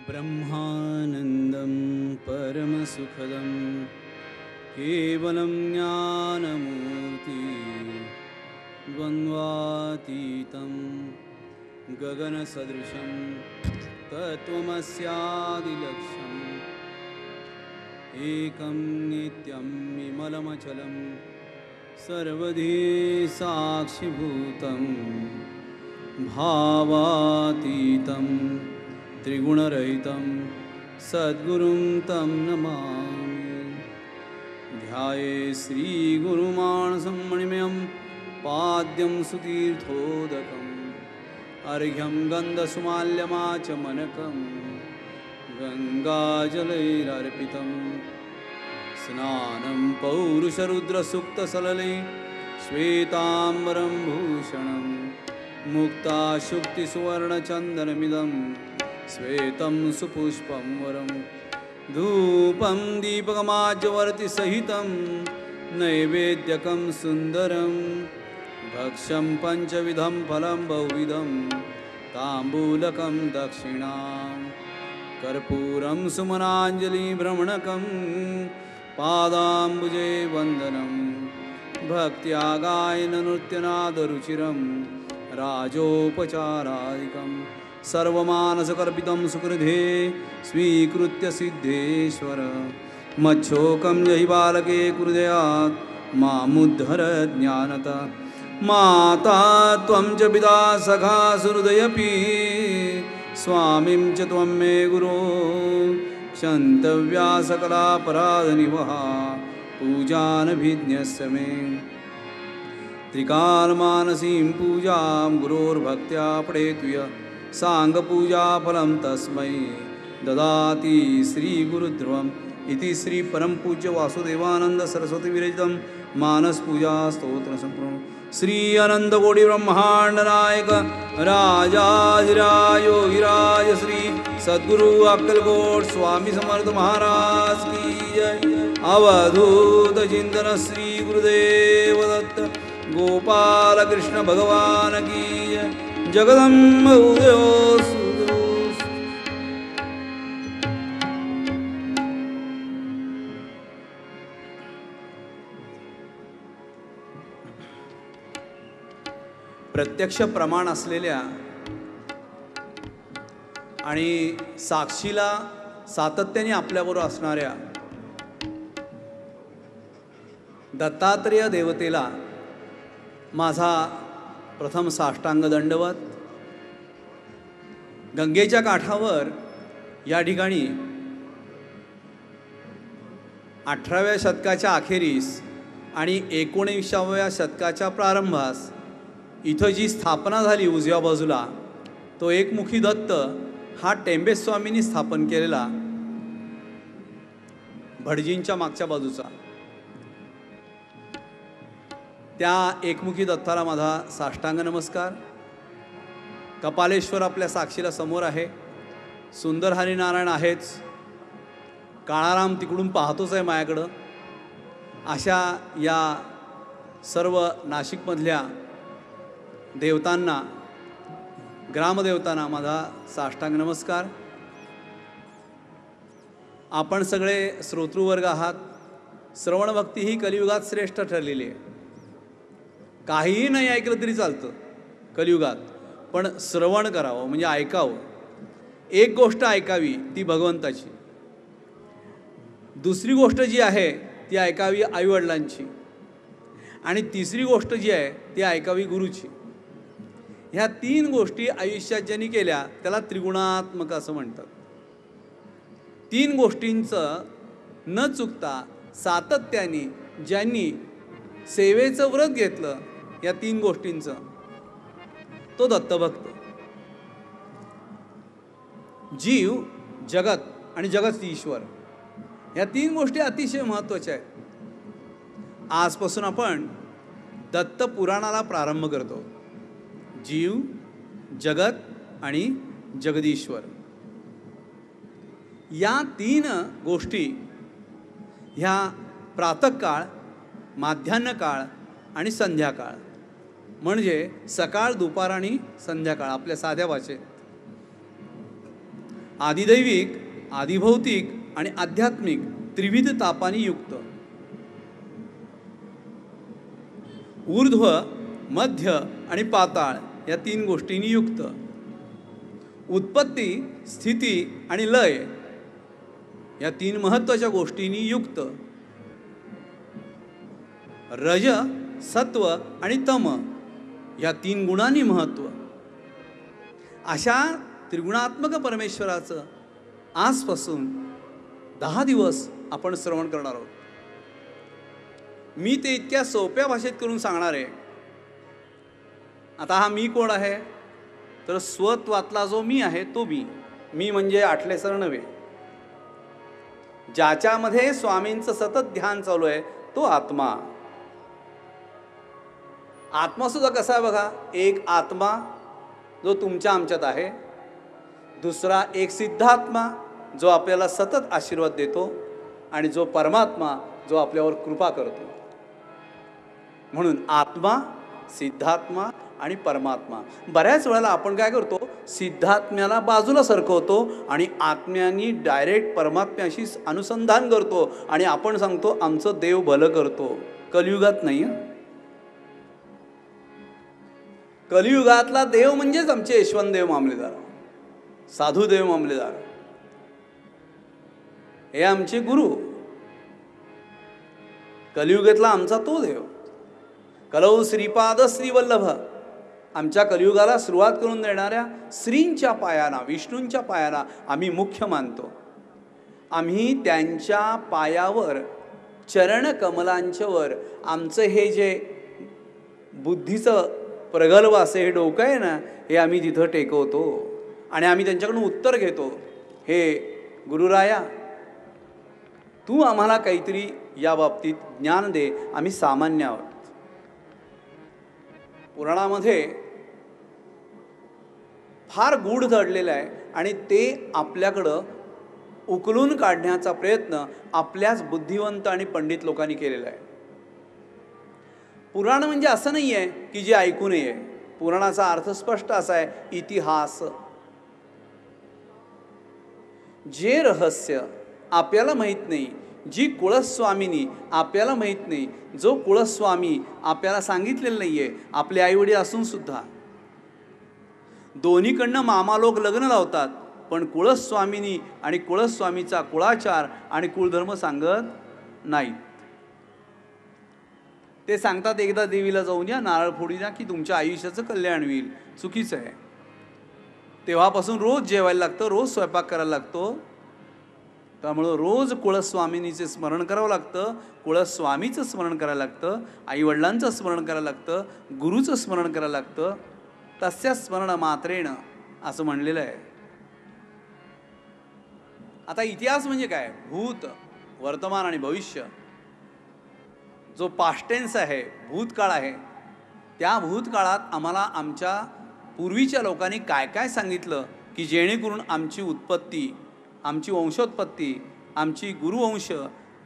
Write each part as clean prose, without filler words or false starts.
ब्रह्मानन्दं परमसुखदं केवलं ज्ञानमूर्ति द्वन्द्वातीतं गगनसदृशं तत्त्वमस्यादिलक्ष्यम् एकं नित्यं विमलमचलं सर्वधी साक्षिभूतं भावातीतं त्रिगुणरहितं सद्गुरुं तं नमामि। ध्याये श्रीगुरुमानसं मणिमयं पाद्यं सुतीर्थोदकम् अर्घ्यं गन्धसुमाल्यमाचमनकं गङ्गाजलैरर्पितं स्नानं पौरुषरुद्रसूक्तसलले श्वेताम्बरं भूषणं मुक्ताशुक्तिसुवर्णचन्दनमिदं श्वेतं सुपुष्पं वरं धूपं दीपकमाज्यवर्तिसहितं नैवेद्यकं सुन्दरं भक्ष्यं पञ्चविधं फलं बहुविधं ताम्बूलकं दक्षिणां कर्पूरं सुमनाञ्जलिभ्रमणकं पादाम्बुजे वन्दनं भक्त्या गायननृत्यनादरुचिरं राजोपचारादिकं सर्वमानसकल्पितं सुकृधे स्वीकृत्य सिद्धेश्वर मच्छोकं जहि बालके कुर्दयात् मामुद्धर ज्ञानता माता त्वं च पिता सखा सुहृदयपि स्वामिं च त्वं मे गुरो क्षन्तव्या सकलापराधनिवहा पूजानभिज्ञस्य मे त्रिकालमानसीं पूजां गुरोर्भक्त्या पठेत् यः साङ्गपूजाफलं तस्मै ददाति श्रीगुरुध्रुवम् इति श्री परमपूज्य वासुदेवानंद सरस्वती विरचितं मानसपूजा स्तोत्र संपूर्ण श्री अनंत कोटि ब्रह्मांड नायक राजाधिराज योगिराज श्री सद्गुरु अक्कलकोट स्वामी समर्थ महाराज की जय। अवधूत चिंतन श्री गुरुदेव दत्त गोपाल कृष्ण भगवान की जय। जगदम्ब उदयोस्तु। प्रत्यक्ष प्रमाण असलेल्या आणि साक्षीला सातत्याने आपल्याबरोबर असणाऱ्या दत्तात्रेय देवतेला माझा प्रथम साष्टांग दंडवत। गंगेच्या काठावर या ठिकाणी 18व्या शतकाच्या अखेरीस आणि 19व्या शतकाच्या प्रारंभास इथं जी स्थापना झाली उजव्या बाजूला तो एकमुखी दत्त हा टेंबेस्वामींनी स्थापन केलेला भटजींच्या मागच्या बाजूचा त्या एकमुखी दत्ताला माझा साष्टांग नमस्कार। कपालेश्वर आपल्या साक्षीला समोर आहे, सुंदर हरिनारायण आहेच, काळाराम तिकडून पाहतोच आहे माझ्याकडं। अशा या सर्व नाशिकमधल्या देवतांना ग्रामदेवतांना माझा साष्टांग नमस्कार। आपण सगळे श्रोतृवर्ग आहात। श्रवणभक्ती ही कलियुगात श्रेष्ठ ठरलेली आहे। काहीही नाही ऐकलं तरी चालतं कलियुगात, पण श्रवण करावं म्हणजे ऐकावं। एक गोष्ट ऐकावी ती भगवंताची, दुसरी गोष्ट जी आहे ती ऐकावी आईवडिलांची, आणि तिसरी गोष्ट जी आहे ती ऐकावी गुरुची। ह्या 3 गोष्टी आयुष्यात ज्यांनी केल्या त्याला त्रिगुणात्मक असं म्हणतात। 3 गोष्टींचं न चुकता सातत्याने ज्यांनी सेवेचं व्रत घेतलं या 3 गोष्टींचं तो दत्तभक्त। जीव, जगत आणि जगत ईश्वर या 3 गोष्टी अतिशय महत्त्वाच्या आहेत। आजपासून आपण दत्त पुराणाला प्रारंभ करतो। जीव, जगत आणि जगदीश्वर या 3 गोष्टी ह्या प्रातःकाळ, माध्यान्हकाळ आणि संध्याकाळ म्हणजे सकाळ, दुपार आणि संध्याकाळ आपल्या साध्या भाषेत आदिदैविक, आदिभौतिक आणि आध्यात्मिक त्रिविध तापांनी युक्त, ऊर्ध्व, मध्य आणि पाताळ या तीन गोष्टींनी युक्त, उत्पत्ती, स्थिती आणि लय या तीन महत्त्वाच्या गोष्टींनी युक्त, रज, सत्व आणि तम या तीन गुणांनी महत्त्व, अशा त्रिगुणात्मक परमेश्वराचं आजपासून 10 दिवस आपण श्रवण करणार आहोत. मी ते इतक्या सोप्या भाषेत करून सांगणार आहे. आता हा मी कोण आहे, तर स्वत्वातला जो मी आहे तो मी म्हणजे आठले सर नव्हे, ज्याच्यामध्ये स्वामींचं सतत ध्यान चालू आहे तो आत्मा. आत्मा सुद्धा कसा आहे बघा, एक आत्मा जो तुमच्या आमच्यात आहे, दुसरा एक सिद्धात्मा जो आपल्याला सतत आशीर्वाद देतो, आणि जो परमात्मा जो आपल्यावर कृपा करतो. म्हणून आत्मा, सिद्धात्मा आणि परमात्मा. बऱ्याच वेळेला आपण काय करतो, सिद्धात्म्याला बाजूला सरकवतो आणि आत्म्यानी डायरेक्ट परमात्म्याशी अनुसंधान करतो आणि आपण सांगतो आमचं देव भलं करतो. कलियुगात नाही. कलियुगातला देव म्हणजेच आमचे यशवंतदेव मामलेदार, साधुदेव मामलेदार, हे आमचे गुरु. कलियुगातला आमचा तो देव. कलौ श्रीपाद श्रीवल्लभ, आमच्या कलियुगाला सुरुवात करून देणाऱ्या श्रींच्या पायाला, विष्णूंच्या पायाला आम्ही मुख्य मानतो. आम्ही त्यांच्या पायावर, चरण कमलांच्यावर आमचं हे जे बुद्धीचं प्रगल्भ असे हे डोकं आहे ना, हे आम्ही तिथं टेकवतो आणि आम्ही त्यांच्याकडून उत्तर घेतो, हे गुरुराया तू आम्हाला काहीतरी या बाबतीत ज्ञान दे, आम्ही सामान्य आहोत. पुराणामध्ये फार गूढ दडलेलं आहे आणि ते आपल्याकडं उकलून काढण्याचा प्रयत्न आपल्याच बुद्धिवंत आणि पंडित लोकांनी केलेला आहे. पुराण म्हणजे असं नाही आहे की जे ऐकू नये. पुराणाचा अर्थ स्पष्ट असा आहे, इतिहास. जे रहस्य आपल्याला माहीत नाही, जी कुळस्वामिनी आपल्याला माहीत नाही, जो कुळस्वामी आपल्याला सांगितलेलं नाही आहे, आपले आईवडील असून सुद्धा दोन्हीकडनं मामा लोक लग्न लावतात, पण कुळस्वामिनी आणि कुळस्वामीचा कुळाचार आणि कुळधर्म सांगत नाहीत. ते सांगतात एकदा देवीला जाऊन या, नारळ फोडून या की तुमच्या आयुष्याचं कल्याण होईल. चुकीचं आहे. तेव्हापासून रोज जेवायला लागतं, रोज स्वयंपाक करायला लागतो. त्यामुळं रोज कुळस्वामिनीचे स्मरण करावं लागतं, कुळस्वामीचं स्मरण करायला लागतं, आईवडिलांचं स्मरण करायला लागतं, गुरुचं स्मरण करायला लागतं. तस्या स्मरण मात्रेण असं म्हणलेलं आहे. आता इतिहास म्हणजे काय, भूत, वर्तमान आणि भविष्य. जो पास्टेन्स आहे, भूतकाळ आहे, त्या भूतकाळात आम्हाला आमच्या पूर्वीच्या लोकांनी काय काय सांगितलं की जेणेकरून आमची उत्पत्ती, आमची वंशोत्पत्ती, आमची गुरुवंश,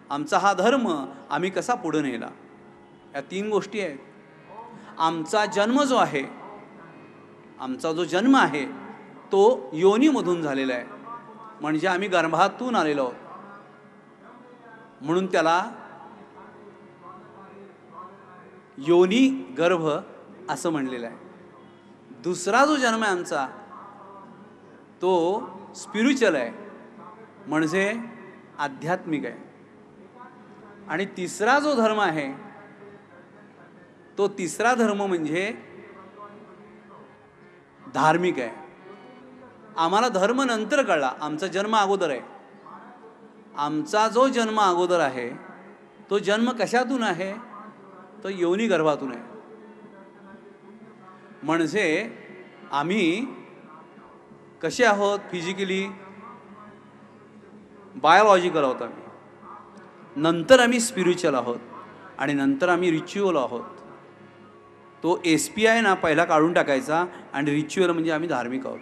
आमचा हा धर्म आम्ही कसा पुढे नेला. या 3 गोष्टी आहेत. आमचा जन्म जो आहे, आमचा जो जन्म आहे तो योनीमधून झालेला आहे, म्हणजे आम्ही गर्भातून आलेलो आहोत, म्हणून त्याला योनी गर्भ असं म्हणलेलं आहे. दुसरा जो जन्म आहे आमचा तो स्पिरिच्युअल आहे, म्हणजे आध्यात्मिक आहे. आणि तिसरा जो धर्म आहे तो तिसरा धर्म म्हणजे धार्मिक आहे. आम्हाला धर्म नंतर कळला, आमचा जन्म अगोदर आहे. आमचा जो जन्म अगोदर आहे तो जन्म कशातून आहे, तो योनी गर्भातून आहे. म्हणजे आम्ही कसे आहोत, फिजिकली बायोलॉजिकल आहोत आम्ही, नंतर आम्ही स्पिरिच्युअल आहोत आणि नंतर आम्ही रिच्युअल आहोत. तो SPI ना पहिला काढून टाकायचा आणि रिच्युअल म्हणजे आम्ही धार्मिक आहोत.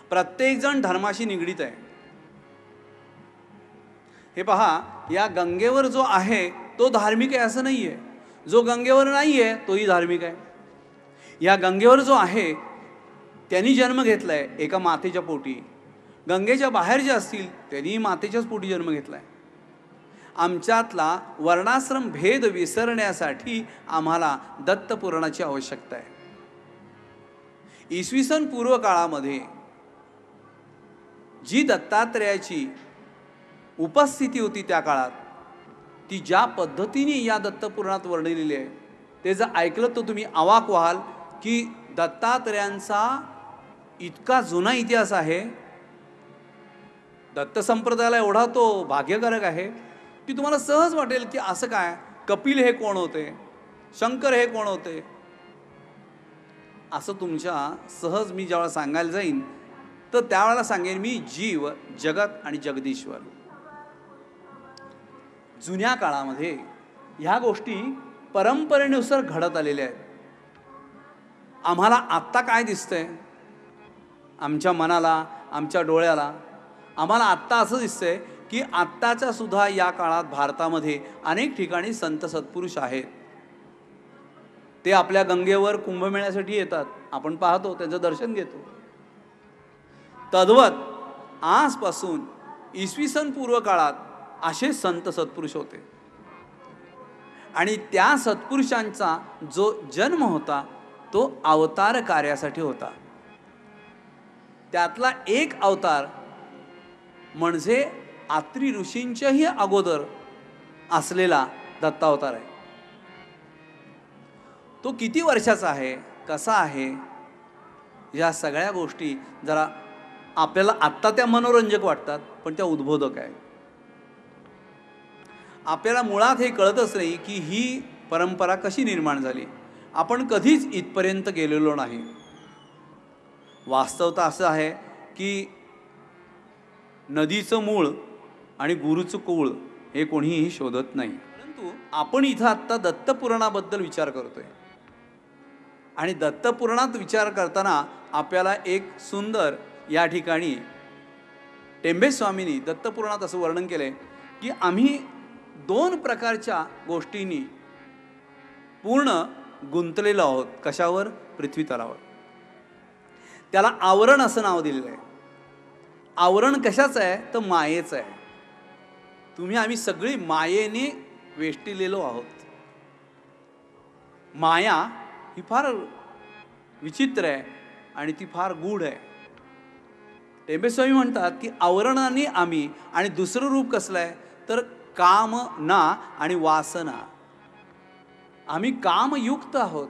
प्रत्येकजण धर्माशी निगडीत आहे. हे पहा, या गंगेवर जो आहे तो धार्मिक आहे असं नाही आहे, जो गंगेवर नाही आहे तोही धार्मिक आहे. या गंगेवर जो आहे त्यांनी जन्म घेतला आहे एका मातेच्या पोटी, गंगेच्या बाहेर जे असतील त्यांनी मातेच्याच पोटी जन्म घेतला आहे. आमच्यातला वर्णाश्रम भेद विसरण्यासाठी आम्हाला दत्तपुराणाची आवश्यकता आहे. इसवी सन पूर्व काळामध्ये जी दत्तात्रेयाची उपस्थिती होती त्या काळात, ती ज्या पद्धतीने या दत्तपुराणात वर्णिलेली आहे ते जर ऐकलं तर तुम्ही अवाक व्हाल की दत्तात्रेयांचा इतका जुना इतिहास आहे. दत्त संप्रदायाला एवढा तो भाग्यकारक आहे की तुम्हाला सहज वाटेल की असं काय, कपिल हे कोण होते, शंकर हे कोण होते, असं तुमच्या सहज मी जेव्हा सांगायला जाईन तर त्यावेळेला सांगेन मी जीव, जगत आणि जगदीश्वर. जुन्या काळामध्ये ह्या गोष्टी परंपरेनुसार घडत आलेल्या आहेत. आम्हाला आत्ता काय दिसतंय, आमच्या मनाला, आमच्या डोळ्याला आम्हाला आत्ता असं दिसतंय की आत्ताच्या सुद्धा या काळात भारतामध्ये अनेक ठिकाणी संत सत्पुरुष आहेत. ते आपल्या गंगेवर कुंभमेळ्यासाठी येतात, आपण पाहतो, त्यांचं दर्शन घेतो. तद्वत आजपासून इसवी सन पूर्व काळात असे संत सत्पुरुष होते आणि त्या सत्पुरुषांचा जो जन्म होता तो अवतार कार्यासाठी होता. त्यातला एक अवतार म्हणजे आत्री ऋषींच्याही अगोदर असलेला दत्तावतार आहे. तो किती वर्षाचा आहे, कसा आहे, या सगळ्या गोष्टी जरा आपल्याला आत्ता त्या मनोरंजक वाटतात, पण त्या उद्बोधक आहेत. आपल्याला मुळात हे कळतच नाही की ही परंपरा कशी निर्माण झाली. आपण कधीच इथपर्यंत गेलेलो नाही. वास्तवता असं आहे की नदीचं मूळ आणि गुरुचं कुळ हे कोणीही शोधत नाही. परंतु आपण इथं आत्ता दत्तपुराणाबद्दल विचार करतोय आणि दत्तपुराणात विचार करताना आपल्याला एक सुंदर या ठिकाणी टेंबे स्वामींनी दत्तपुराणात असं वर्णन केलं की आम्ही 2 प्रकारच्या गोष्टींनी पूर्ण गुंतलेलो आहोत. कशावर? पृथ्वी तलावर. त्याला आवरण असं नाव दिलेलं आहे. आवरण कशाचं आहे तर मायेचं आहे. आम्ही सगळी मायेने वेष्टिलेलो आहोत. माया ही फार विचित्र आहे आणि ती फार गूढ आहे. टेंबेस्वामी म्हणतात की आवरणाने आम्ही, आणि दुसरं रूप कसलं आहे तर काम ना आणि वासना. आम्ही कामयुक्त आहोत,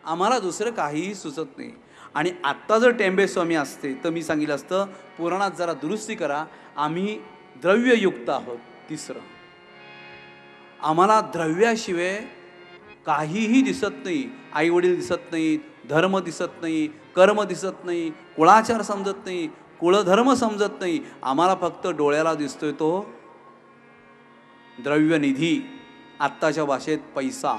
आम्हाला दुसरं काहीही सुचत नाही. आणि आत्ता जर टेंबेस्वामी असते तर मी सांगितलं असतं पुराणात जरा दुरुस्ती करा, आम्ही द्रव्ययुक्त आहोत. तिसरं, आम्हाला द्रव्याशिवाय काहीही दिसत नाही. आईवडील दिसत नाहीत, धर्म दिसत नाही, कर्म दिसत नाही, कुळाचार समजत नाही, कुळधर्म समजत नाही. आम्हाला फक्त डोळ्याला दिसतोय तो द्रव्यनिधी, आत्ताच्या भाषेत पैसा.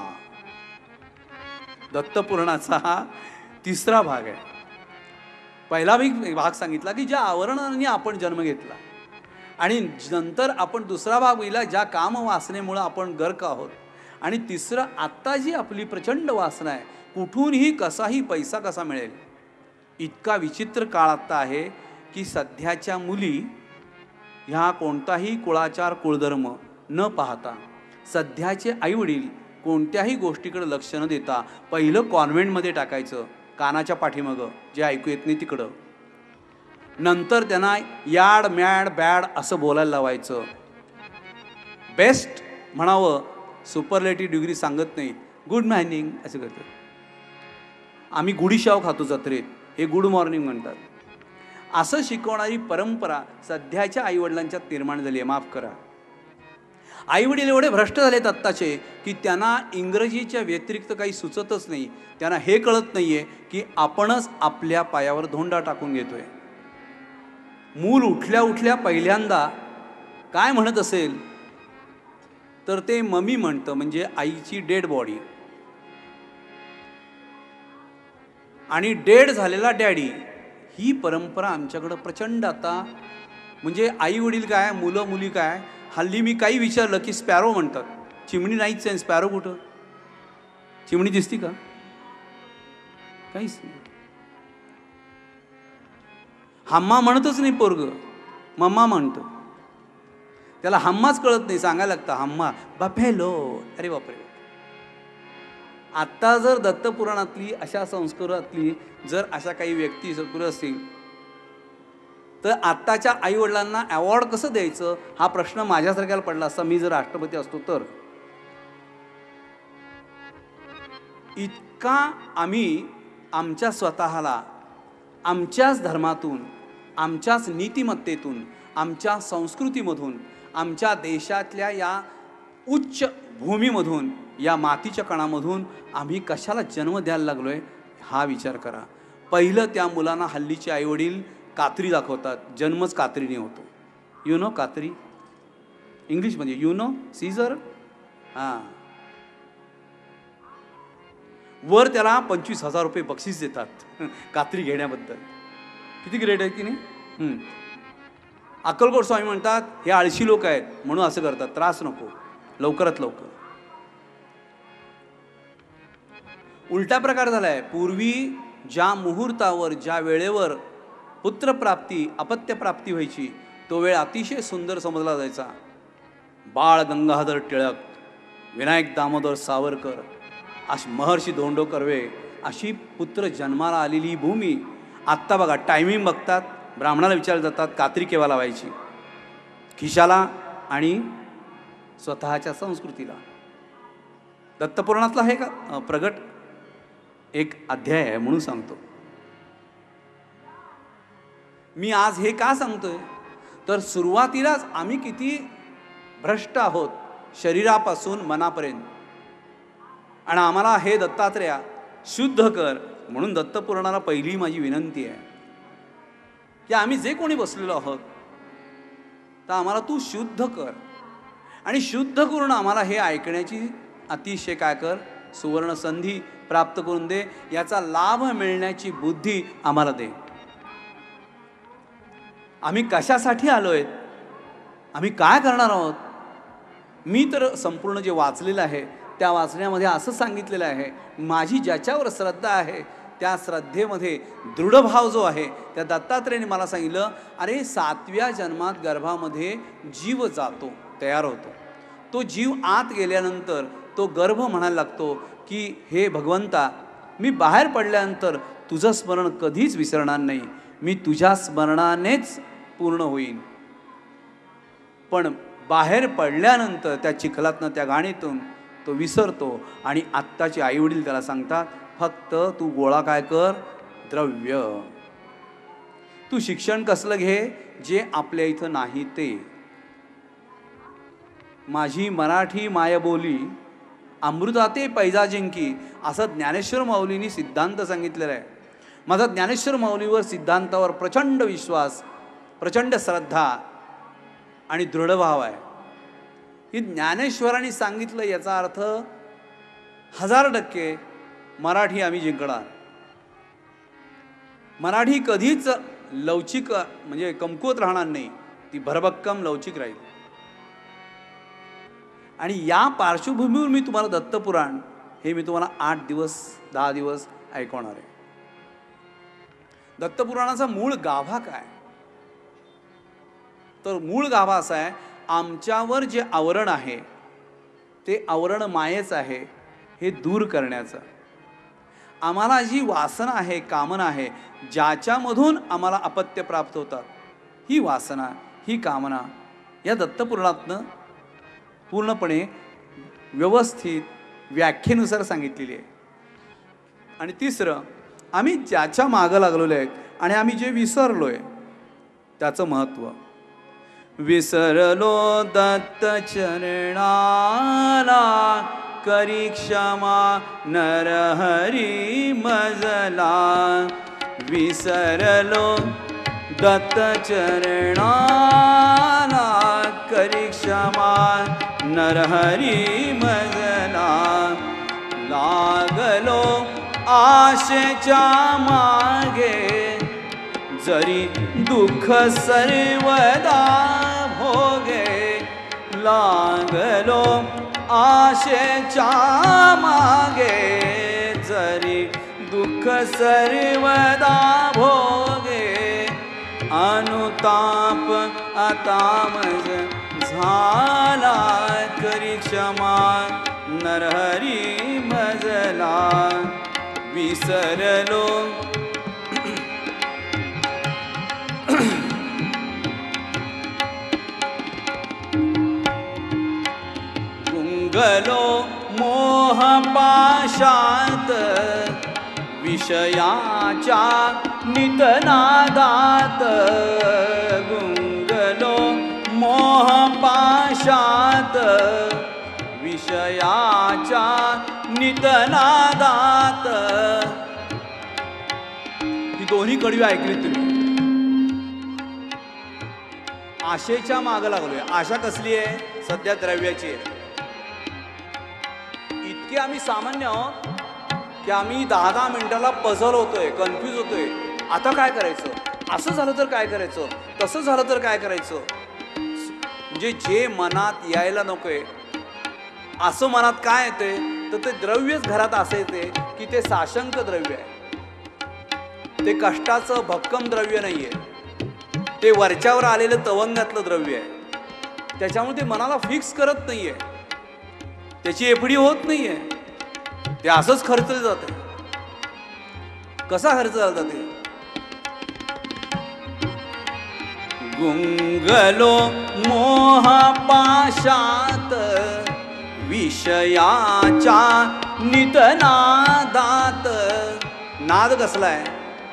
दत्तपुराणाचा हा तिसरा भाग आहे. पहिला भाग सांगितला की ज्या आवरणाने आपण जन्म घेतला, आणि नंतर आपण दुसरा भाग बघितला ज्या कामवासनेमुळे आपण गर्क आहोत, आणि तिसरं आत्ता जी आपली प्रचंड वासना आहे, कुठूनही कसाही पैसा कसा मिळेल. इतका विचित्र काळ आत्ता आहे की सध्याच्या मुली ह्या कोणताही कुळाचार कुळधर्म न पाहता, सध्याचे आईवडील कोणत्याही गोष्टीकडे लक्ष न देता पहिलं कॉन्व्हेंटमध्ये टाकायचं, कानाच्या पाठीमागं जे ऐकू येत नाही तिकडं. नंतर त्यांना याड मॅड बॅड असं बोलायला लावायचं. बेस्ट म्हणावं, सुपरलेटिव्ह डिग्री सांगत नाहीत, गुड मॉर्निंग असं करतात. आम्ही गुढीशाव खातो जत्रेत, हे गुड मॉर्निंग म्हणतात. असं शिकवणारी परंपरा सध्याच्या आईवडिलांच्यात निर्माण झाली आहे. माफ करा, आईवडील एवढे भ्रष्ट झालेत आत्ताचे की त्यांना इंग्रजीच्या व्यतिरिक्त काही सुचतच नाही. त्यांना हे कळत नाही आहे की आपणच आपल्या पायावर धोंडा टाकून घेतोय. मूल उठल्या उठल्या पहिल्यांदा काय म्हणत असेल तर ते मम्मी म्हणतं, म्हणजे आईची डेड बॉडी, आणि डेड झालेला डॅडी. ही परंपरा आमच्याकडं प्रचंड आता, म्हणजे आई वडील काय, मुलं मुली काय. हल्ली मी काही विचारलं की स्पॅरो म्हणतात. चिमणी नाहीच आहे, स्पॅरो कुठं? चिमणी दिसती का? काहीच नाही. हम्मा म्हणतच नाही पोरग, मम्मा म्हणतो. त्याला हम्माच कळत नाही, सांगायला लागतं हम्मा बफेलो. अरे बापरे. आत्ता जर दत्तपुराणातली अशा संस्कारातली जर अशा काही व्यक्ती सद्गुरू असतील तर आत्ताच्या आईवडिलांना अवॉर्ड कसं द्यायचं हा प्रश्न माझ्यासारख्याला पडला असता, मी जर राष्ट्रपती असतो तर. इतका आम्ही आमच्या स्वतःला आमच्याच धर्मातून, आमच्याच नीतिमत्तेतून, आमच्या संस्कृतीमधून, आमच्या देशातल्या या उच्च भूमीमधून, या मातीच्या कणामधून आम्ही कशाला जन्म द्यायला लागलोय हा विचार करा. पहिलं त्या मुलांना हल्लीचे आईवडील कात्री दाखवतात. जन्मच कात्रीने होतो. यू नो कात्री इंग्लिशमध्ये, यू नो सीझर. हां, वर त्याला 25,000 रुपये बक्षीस देतात कात्री घेण्याबद्दल. किती ग्रेट आहे की नाही. अक्कलकोट स्वामी म्हणतात हे आळशी लोक आहेत म्हणून असं करतात, त्रास नको, लवकरात लवकर. उलटा प्रकार झालाय. पूर्वी ज्या मुहूर्तावर, ज्या वेळेवर पुत्रप्राप्ती, अपत्यप्राप्ती व्हायची तो वेळ अतिशय सुंदर समजला जायचा. बाळ गंगाधर टिळक, विनायक दामोदर सावरकर, महर्षी धोंडो कर्वे अशी पुत्र जन्माला आलेली भूमी. आत्ता बघा, टायमिंग बघतात, ब्राह्मणाला विचारले जातात कात्री केव्हा लावायची, खिशाला आणि स्वतःच्या संस्कृतीला. दत्तपुराणातला हे का प्रगट एक अध्याय आहे म्हणून सांगतो. मी आज हे का सांगतोय तर सुरुवातीलाच आम्ही किती भ्रष्ट आहोत शरीरापासून मनापर्यंत. आणि आम्हाला हे दत्तात्रेया शुद्ध कर म्हणून दत्तपुराणाला पहिली माझी विनंती आहे की आम्ही जे कोणी बसलेलो आहोत तर आम्हाला तू शुद्ध कर आणि शुद्ध करून आम्हाला हे ऐकण्याची अतिशय काय कर, सुवर्ण संधी प्राप्त करून दे. याचा लाभ मिळण्याची बुद्धी आम्हाला दे. आम्ही कशासाठी आलोय, आम्ही काय करणार आहोत. मी तर संपूर्ण जे वाचलेलं आहे त्या वाचण्यामध्ये असं सांगितलेलं आहे, माझी ज्याच्यावर श्रद्धा आहे त्या श्रद्धेमध्ये दृढभाव जो आहे, त्या दत्तात्रेयाने मला सांगितलं, अरे 7व्या जन्मात गर्भामध्ये जीव जातो, तयार होतो. तो जीव आत गेल्यानंतर तो गर्भ म्हणायला लागतो की हे भगवंता, मी बाहेर पडल्यानंतर तुझं स्मरण कधीच विसरणार नाही, मी तुझ्या स्मरणानेच पूर्ण होईन. पण बाहेर पडल्यानंतर त्या चिखलातनं, त्या गाणीतून तो विसरतो. आणि आत्ताचे आईवडील त्याला सांगतात, फक्त तू गोळा काय कर, द्रव्य. तू शिक्षण कसलं घे जे आपल्या इथं नाही ते. माझी मराठी मायबोली अमृताते पैजा जिंकी असं ज्ञानेश्वर माऊलींनी सिद्धांत सांगितलेला आहे. माझा ज्ञानेश्वर माऊलीवर, सिद्धांतावर प्रचंड विश्वास, प्रचंड श्रद्धा आणि दृढभाव आहे. ही ज्ञानेश्वरांनी सांगितलं याचा अर्थ 1000% मराठी आम्ही जिंकणार. मराठी कधीच लवचिक म्हणजे कमकुवत राहणार नाही, ती भरभक्कम लवचिक राहील. आणि या पार्श्वभूमीवर मी तुम्हाला दत्तपुराण हे मी तुम्हाला 8 दिवस 10 दिवस ऐकवणार आहे. दत्तपुराणाचा मूळ गाभा काय, तर मूळ गाभा असा आहे, आमच्यावर जे आवरण आहे ते आवरण मायेच आहे हे दूर करण्याचं. आम्हाला जी वासना आहे, कामना आहे, ज्याच्यामधून आम्हाला अपत्य प्राप्त होतात, ही वासना, ही कामना या दत्तपुराणातनं पूर्णपणे व्यवस्थित व्याख्येनुसार सांगितलेली आहे. आणि तिसरं, आम्ही ज्याच्या मागं लागलेलो आहे आणि आम्ही जे विसरलो आहे त्याचं महत्त्व. विसरलो दत्त चरणाला करी क्षमा नरहरी मजला. विसरलो दत्त चरणाला करी क्षमा नरहरी मजला. लागलो आशेच्या मागे जरी दुःख सर्वदा भोगे. लागलो आशेच्या मागे जरी दुःख सर्वदा भोगे. अनुताप आता मज झाला, करी क्षमा नरहरी मजला. विसरलो गुंगलो मोह पाशात, विषयाच्या नितनादात. गुंगलो मोह पाशात, विषयाच्या नितनादात. ही दोन्ही कडवी ऐकली तुम्ही. आशेच्या मागं लागलोय. आशा कसली आहे? सध्या द्रव्याची आहे. इतके आम्ही सामान्य आहोत की आम्ही 10-10 मिनिटाला पझल होतोय, कन्फ्यूज होतोय. आता काय करायचं? असं झालं तर काय करायचं? तसं झालं तर काय करायचं? म्हणजे जे मनात यायला नकोय असं मनात काय येते तर ते द्रव्यच घरात असं येते की ते साशंक द्रव्य आहे. ते कष्टाचं भक्कम द्रव्य नाही आहे. ते वरच्यावर आलेलं तवंगातलं द्रव्य आहे. त्याच्यामुळे ते मनाला फिक्स करत नाही आहे. त्याची एफडी होत नाही आहे. ते असंच खर्चलं जाते. कसा खर्च झाला ते? गुंगलो मोह पाशात, विषयाच्या नितनादात. नाद कसला आहे?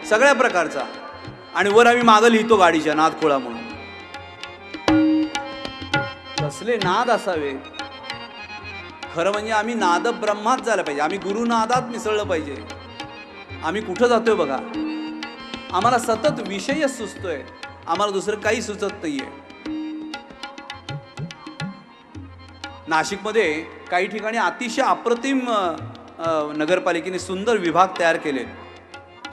सगळ्या प्रकारचा. आणि वर आम्ही मागं लिहितो गाडीच्या नाद खोळा म्हणून. कसले नाद असावे? खरं म्हणजे आम्ही नाद ब्रह्मात जायला पाहिजे. आम्ही गुरुनादात मिसळलं पाहिजे. आम्ही कुठं जातोय बघा. आम्हाला सतत विषयच सुचतोय. आम्हाला दुसरं काही सुचत नाहीये. नाशिकमध्ये काही ठिकाणी अतिशय अप्रतिम नगरपालिकेने सुंदर विभाग तयार केले.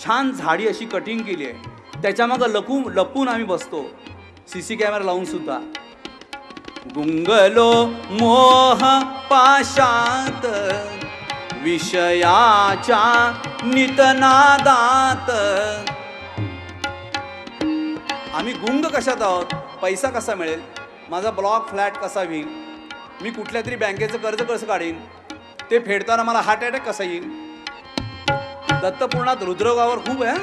छान झाडी अशी कटिंग केली आहे. त्याच्यामागं लपून आम्ही बसतो, CC कॅमेरा लावून सुद्धा. गुंगलो मोह पाशात, विषयाच्या नितनादात. आम्ही गुंग कशात आहोत? पैसा कसा मिळेल? माझा ब्लॉक फ्लॅट कसा होईल? मी कुठल्या तरी बँकेचं कर्ज कसं काढीन? ते फेडताना मला हार्ट अटॅक कसा येईल? दत्तपूर्णात रुद्रगावर खूप आहे.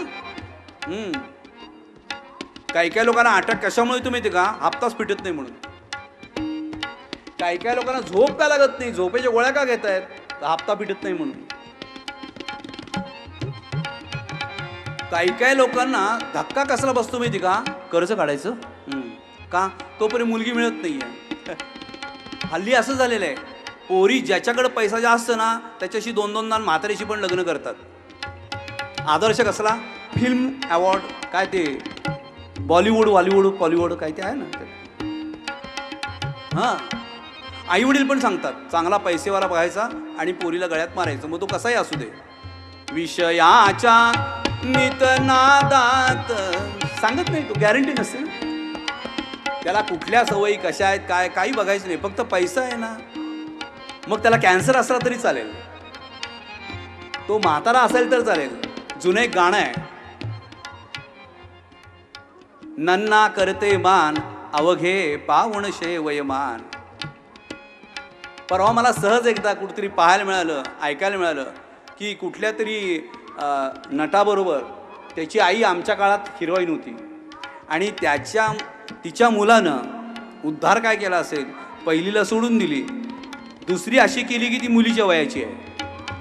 काही काही लोकांना अटॅक कशामुळे येतो माहिती का? हप्ताच पिटत नाही म्हणून. काही काही लोकांना झोप का लागत नाही? झोपेच्या गोळ्या का घेत आहेत? हप्ता पिटत नाही म्हणून. काही काही लोकांना धक्का कसला बसतो माहिती का? कर्ज काढायचं का? तोपर्यंत मुलगी मिळत नाहीये. हल्ली असं झालेलं आहे. पोरी ज्याच्याकडे पैसा जास्त ना त्याच्याशी 2-2 म्हातारीशी पण लग्न करतात. आदर्श कसला? फिल्म अवॉर्ड काय ते बॉलिवूड हॉलिवूड पॉलिवूड काय ते आहे ना. हां, आई वडील पण सांगतात चांगला पैसेवाला बघायचा आणि पोरीला गळ्यात मारायचं. मग तो कसाही असू दे. विषयाच्या नितनादात सांगत नाही तो. गॅरंटी नसते ना त्याला. कुठल्या सवयी कशा आहेत काय काही बघायचं नाही. फक्त पैसा आहे ना. मग त्याला कॅन्सर असला तरी चालेल. तो म्हातारा असेल तर चालेल. जुनं एक गाणं आहे, नन्ना करते मान अवघे पावण शेवयमान. परवा मला सहज एकदा कुठेतरी पाहायला मिळालं, ऐकायला मिळालं की कुठल्या तरी नटाबरोबर त्याची आई आमच्या काळात हिरोईन होती आणि तिच्या मुलानं उद्धार काय केला असेल, पहिलीला सोडून दिली, दुसरी अशी केली की ती मुलीच्या वयाची आहे.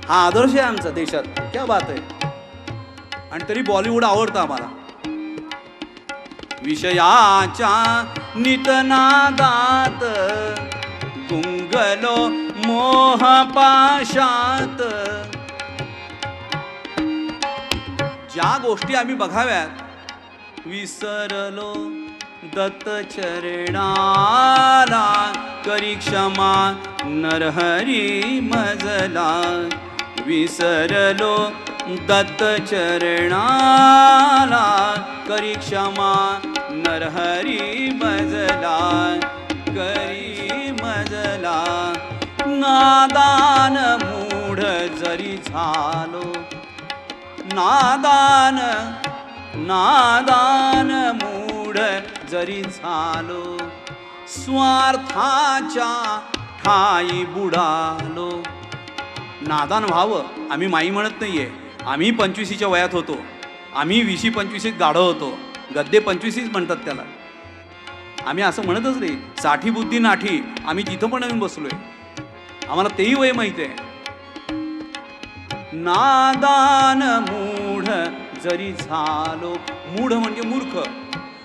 हा आदर्श आहे आमचा देशात. क्या बात आहे. आणि तरी बॉलिवूड आवडतं आम्हाला. विषयाच्या नितनादात गुंगलो मोह पाशात. ज्या गोष्टी आम्ही बघाव्यात विसरलो दत्त चरणाला, करी क्षमा नरहरी मजला. विसरलो दत्त चरणाला, करी क्षमा नरहरी मजला. करी मजला नादान मूढ जरी झालो, नादान मूढ मूढ जरी झालो, स्वार्थाच्या ठाई बुडालो. नादान व्हावं आम्ही माई म्हणत नाहीये. आम्ही 25च्या वयात होतो, आम्ही 20-25 गाढव होतो. गद्दे 25 म्हणतात त्याला. आम्ही असं म्हणतच नाही. 60 बुद्धी नाठी आम्ही तिथं पण येऊन बसलोय. आम्हाला तेही वय माहित आहे. नादान मूढ जरी झालो, मूढ म्हणजे मूर्ख.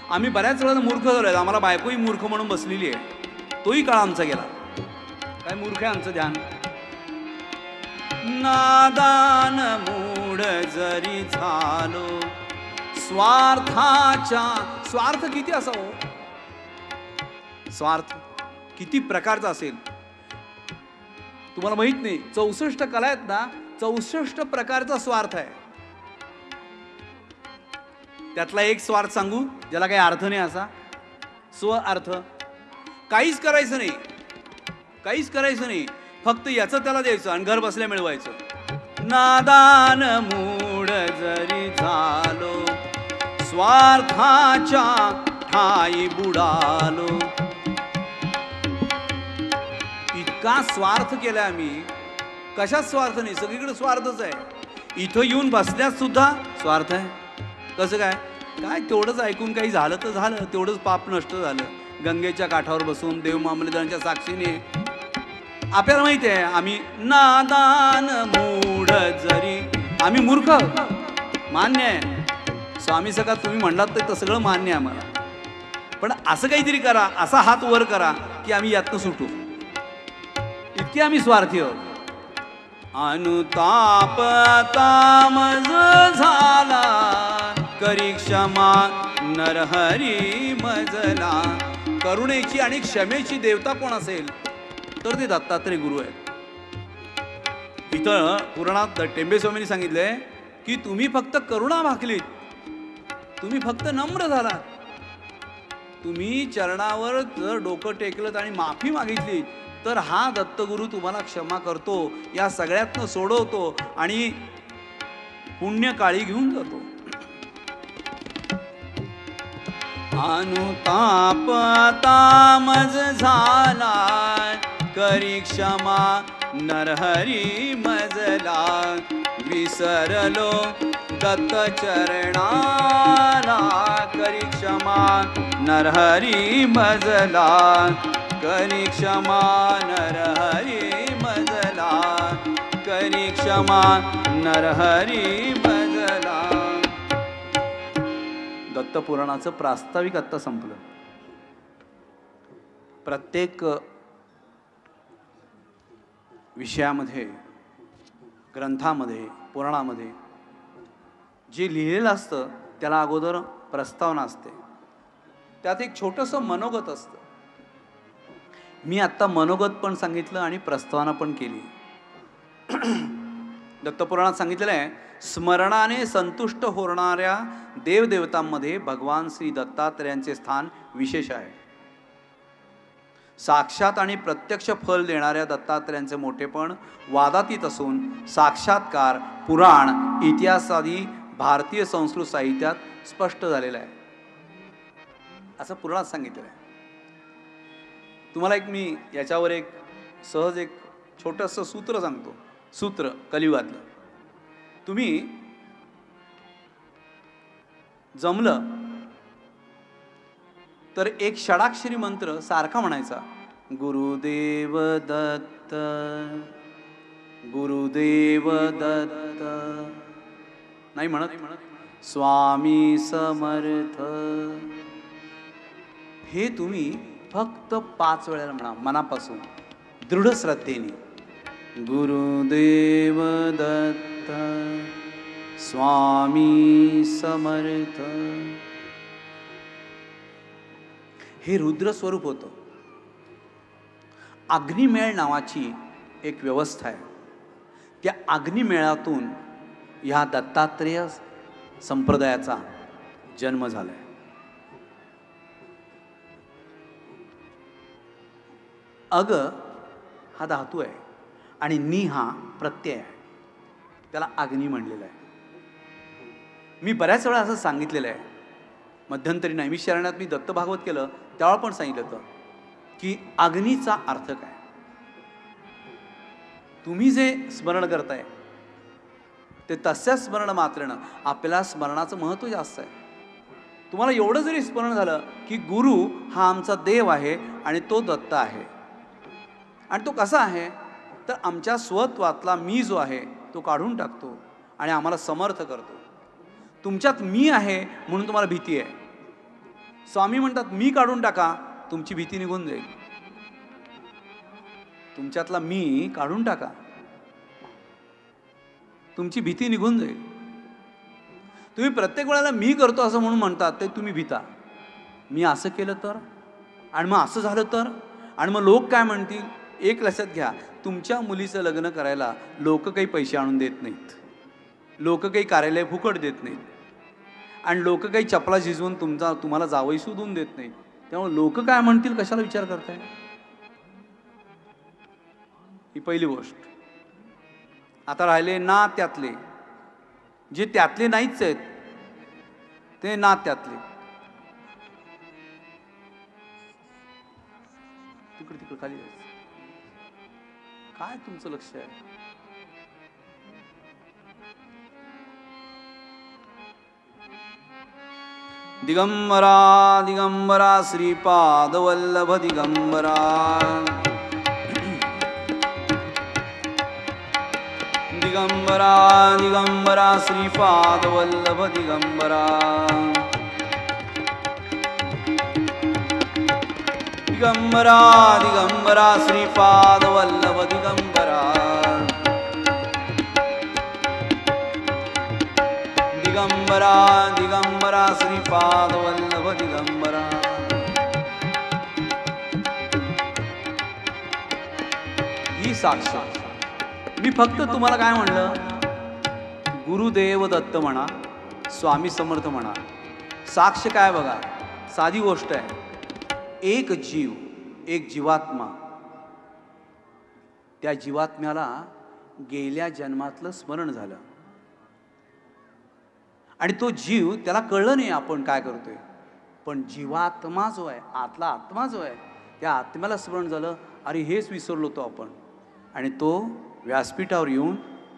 आम्ही बऱ्याच वेळा मूर्ख झालोय. आम्हाला बायकोही मूर्ख म्हणून बसलेली आहे. तोही काळ आमचा गेला. काय मूर्ख आहे आमचं ध्यान. नादान मूढ जरी झालो, स्वार्थाच्या. स्वार्थ किती असावं? स्वार्थ किती प्रकारचा असेल तुम्हाला माहित नाही. 64 कला आहेत ना, 64 प्रकारचा स्वार्थ आहे. त्यातला एक स्वार्थ सांगू ज्याला काही अर्थ नाही असा. स्वार्थ. काहीच करायचं नाही, काहीच करायचं नाही, फक्त याचं त्याला द्यायचं आणि घर बसल्या मिळवायचं. नादान मूढ जरी झालो, स्वार्थाच्या ठाई बुडालो. इतका स्वार्थ केला आम्ही. कशात स्वार्थ नाही, सगळीकडे स्वार्थच आहे. इथं येऊन बसल्यात सुद्धा स्वार्थ आहे. कसं काय? काय तेवढंच ऐकून काही झालं तर झालं, तेवढंच पाप नष्ट झालं. गंगेच्या काठावर बसून देव मामलेदारांच्या साक्षीने आपल्याला माहिती आहे आम्ही नादान मूढ जरी. आम्ही मूर्ख मान्य आहे. स्वामी सका तुम्ही म्हणलात तर सगळं मान्य आहे आम्हाला. पण असं काहीतरी करा, असा हात वर करा की आम्ही यातनं सुटू. इतके आम्ही स्वार्थी आहोत. अनुताप तामज झाला, करी क्षमा नरहरी मजला. करुणेची आणि क्षमेची देवता कोण असेल तर ते दत्तात्रय गुरु आहेत. इथं पुराणात टेंबे स्वामींनी सांगितलंय की तुम्ही फक्त करुणा भाकलीत, तुम्ही फक्त नम्र झालात, तुम्ही चरणावर जर डोकं टेकलं आणि माफी मागितली तर हा दत्तगुरु तुम्हाला क्षमा करतो, या सगळ्यातनं सोडवतो आणि पुण्यकाळी घेऊन जातो. अनुताप तामज झाला, करी क्षमा नरहरी मजला. विसरलो दत्त चरणाला, करी क्षमा नरहरी मजला. करी क्षमा नरहरी मजला, करी क्षमा नरहरी मजला. दत्तपुराणाचं प्रास्ताविक आत्ता संपलं. प्रत्येक विषयामध्ये, ग्रंथामध्ये, पुराणामध्ये जे लिहिलेलं असतं त्याला अगोदर प्रस्तावना असते, त्यात एक छोटंसं मनोगत असतं. मी आत्ता मनोगत पण सांगितलं आणि प्रस्तावना पण केली. दत्तपुराणात सांगितलेलं आहे, स्मरणाने संतुष्ट होणाऱ्या देवदेवतांमध्ये भगवान श्री दत्तात्रयांचे स्थान विशेष आहे. साक्षात आणि प्रत्यक्ष फल देणाऱ्या दत्तात्रयांचे मोठेपण वादातीत असून साक्षात्कार पुराण इतिहास आदी भारतीय संस्कृत साहित्यात स्पष्ट झालेलं आहे, असं पुराणात सांगितलेलं आहे. तुम्हाला एक मी याच्यावर एक सहज एक छोटंसं सूत्र सांगतो. सूत्र कलियुगातलं. तुम्ही जमलं तर एक षडाक्षरी मंत्र सारखा म्हणायचा. गुरुदेव दत्त, गुरुदेव दत्त. नाही म्हणत स्वामी समर्थ. हे तुम्ही फक्त 5 वेळेला म्हणा मनापासून, दृढ श्रद्धेने. गुरुदेव दत्त, स्वामी समर्थ. हे रुद्र स्वरूप होतं. अग्निमेळ नावाची एक व्यवस्था आहे. त्या अग्निमेळातून ह्या दत्तात्रेय संप्रदायाचा जन्म झाला आहे. अग हा धातू आहे आणि नि हा प्रत्यय आहे. त्याला अग्नी म्हणलेला आहे. मी बऱ्याच वेळा असं सांगितलेलं आहे मध्यंतरी नैमिषारण्यात मी दत्त भागवत केलं त्यावेळा पण सांगितलं होतं की अग्नीचा अर्थ काय. तुम्ही जे स्मरण करताय ते तस्या स्मरण मात्रेनं आपल्याला स्मरणाचं महत्त्व जास्त आहे. तुम्हाला एवढं जरी स्मरण झालं की गुरु हा आमचा देव आहे आणि तो दत्त आहे, आणि तो कसा आहे तर आमच्या स्वत्वातला मी जो आहे तो काढून टाकतो आणि आम्हाला समर्थ करतो. तुमच्यात मी आहे म्हणून तुम्हाला भीती आहे. स्वामी म्हणतात मी काढून टाका, तुमची भीती निघून जाईल. तुमच्यातला मी काढून टाका, तुमची भीती निघून जाईल. तुम्ही प्रत्येक वेळेला मी करतो असं म्हणून म्हणतात ते तुम्ही भीता. मी असं केलं तर, आणि मग असं झालं तर, आणि मग लोक काय म्हणतील. एक लक्षात घ्या, तुमच्या मुलीचं लग्न करायला लोक काही पैसे आणून देत नाहीत, लोक काही कार्यालय फुकट देत नाहीत, आणि लोक काही चपला झिजवून तुम्हाला जावई शोधून देत नाहीत. त्यामुळे लोक काय म्हणतील कशाला विचार करताय. ही पहिली गोष्ट. आता राहिले ना त्यातले, जे त्यातले नाहीच आहेत ते ना त्यातले. तिकडे तिकडे खाली जायचं. काय तुमचं लक्ष आहे. दिगंबरा दिगंबरा श्रीपाद वल्लभ दिगंबरा, दिगंबरा दिगंबरा श्रीपाद वल्लभ दिगंबरा, दिगंबरा दिगंबरा श्रीपाद वल्लभ दिगंबरा, दिगंबरा दिगंबरा श्रीपाद वल्लभ दिगंबरा. ही साक्ष. मी फक्त तुम्हाला काय म्हणलं, गुरुदेव दत्त म्हणा, स्वामी समर्थ म्हणा, साक्ष काय बघा. साधी गोष्ट आहे. एक जीव, एक जीवात्मा, त्या जीवात्म्याला गेल्या जन्मातलं स्मरण झालं आणि तो जीव त्याला कळलं नाही आपण काय करतोय, पण जीवात्मा जो आहे, आतला आत्मा जो आहे, त्या आत्म्याला स्मरण झालं, अरे हेच विसरलो होतो आपण. आणि तो व्यासपीठावर येऊन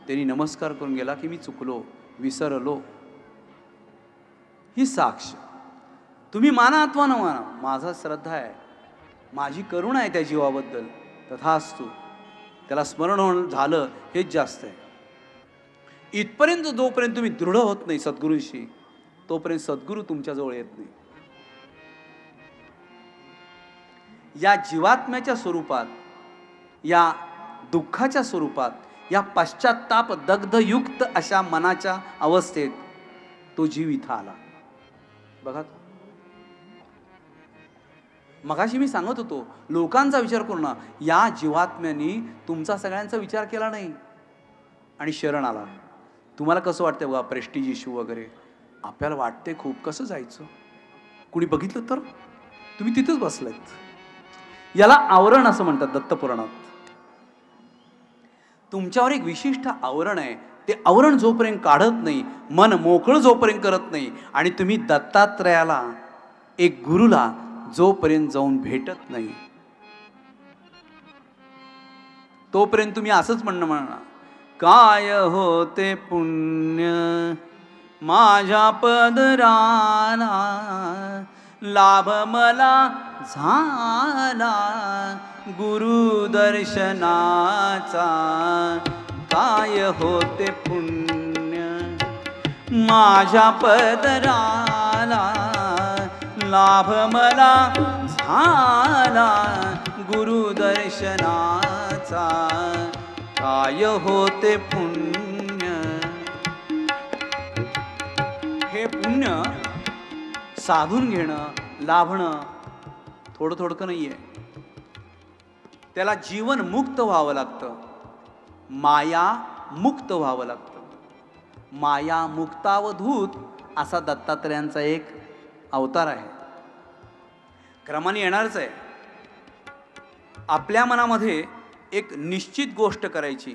त्यांनी नमस्कार करून गेला की मी चुकलो, विसरलो. ही साक्ष. तुम्ही माना अथवा न माना, माझा श्रद्धा आहे, माझी करुणा आहे त्या जीवाबद्दल, तथास्तु. त्याला स्मरण झालं हेच जास्त आहे. इथपर्यंत जोपर्यंत तुम्ही दृढ होत नाही सद्गुरूशी, तोपर्यंत सद्गुरू तुमच्याजवळ येत नाही. या जीवात्म्याच्या स्वरूपात, या दुःखाच्या स्वरूपात, या पश्चात्ताप दग्धयुक्त अशा मनाच्या अवस्थेत तो जीव इथं आला. बघा, मगाशी मी सांगत होतो लोकांचा विचार करू ना. या जीवात्म्यानी तुमचा सगळ्यांचा विचार केला नाही आणि शरण आला. तुम्हाला कसं वाटतंय बघा, प्रेस्टिज इश्यू वगैरे आपल्याला वाटते खूप, कसं जायचं, कुणी बघितलं तर. तुम्ही तिथेच बसलात. याला आवरण असं म्हणतात दत्तपुराणात. तुमच्यावर एक विशिष्ट आवरण आहे. ते आवरण जोपर्यंत काढत नाही, मन मोकळं जोपर्यंत करत नाही, आणि तुम्ही दत्तात्रयाला, एक गुरुला जोपर्यंत जाऊन भेटत नाही, तोपर्यंत तुम्ही असंच म्हणणार, काय होते पुण्य माझ्या पदराला, लाभ मला झाला गुरु दर्शनाचा. काय होते पुण्य माझ्या पदराला, लाभ मला झाला गुरु दर्शनाचा. काय होते पुण्य. हे पुण्य साधून घेणं, लाभणं थोडं थोडकं नाहीये. त्याला जीवन मुक्त व्हावं लागतं, माया मुक्त व्हावं लागतं. माया मुक्तावधूत असा दत्तात्रयांचा एक अवतार आहे. क्रमाने येणारच आहे. आपल्या मनामध्ये एक निश्चित गोष्ट करायची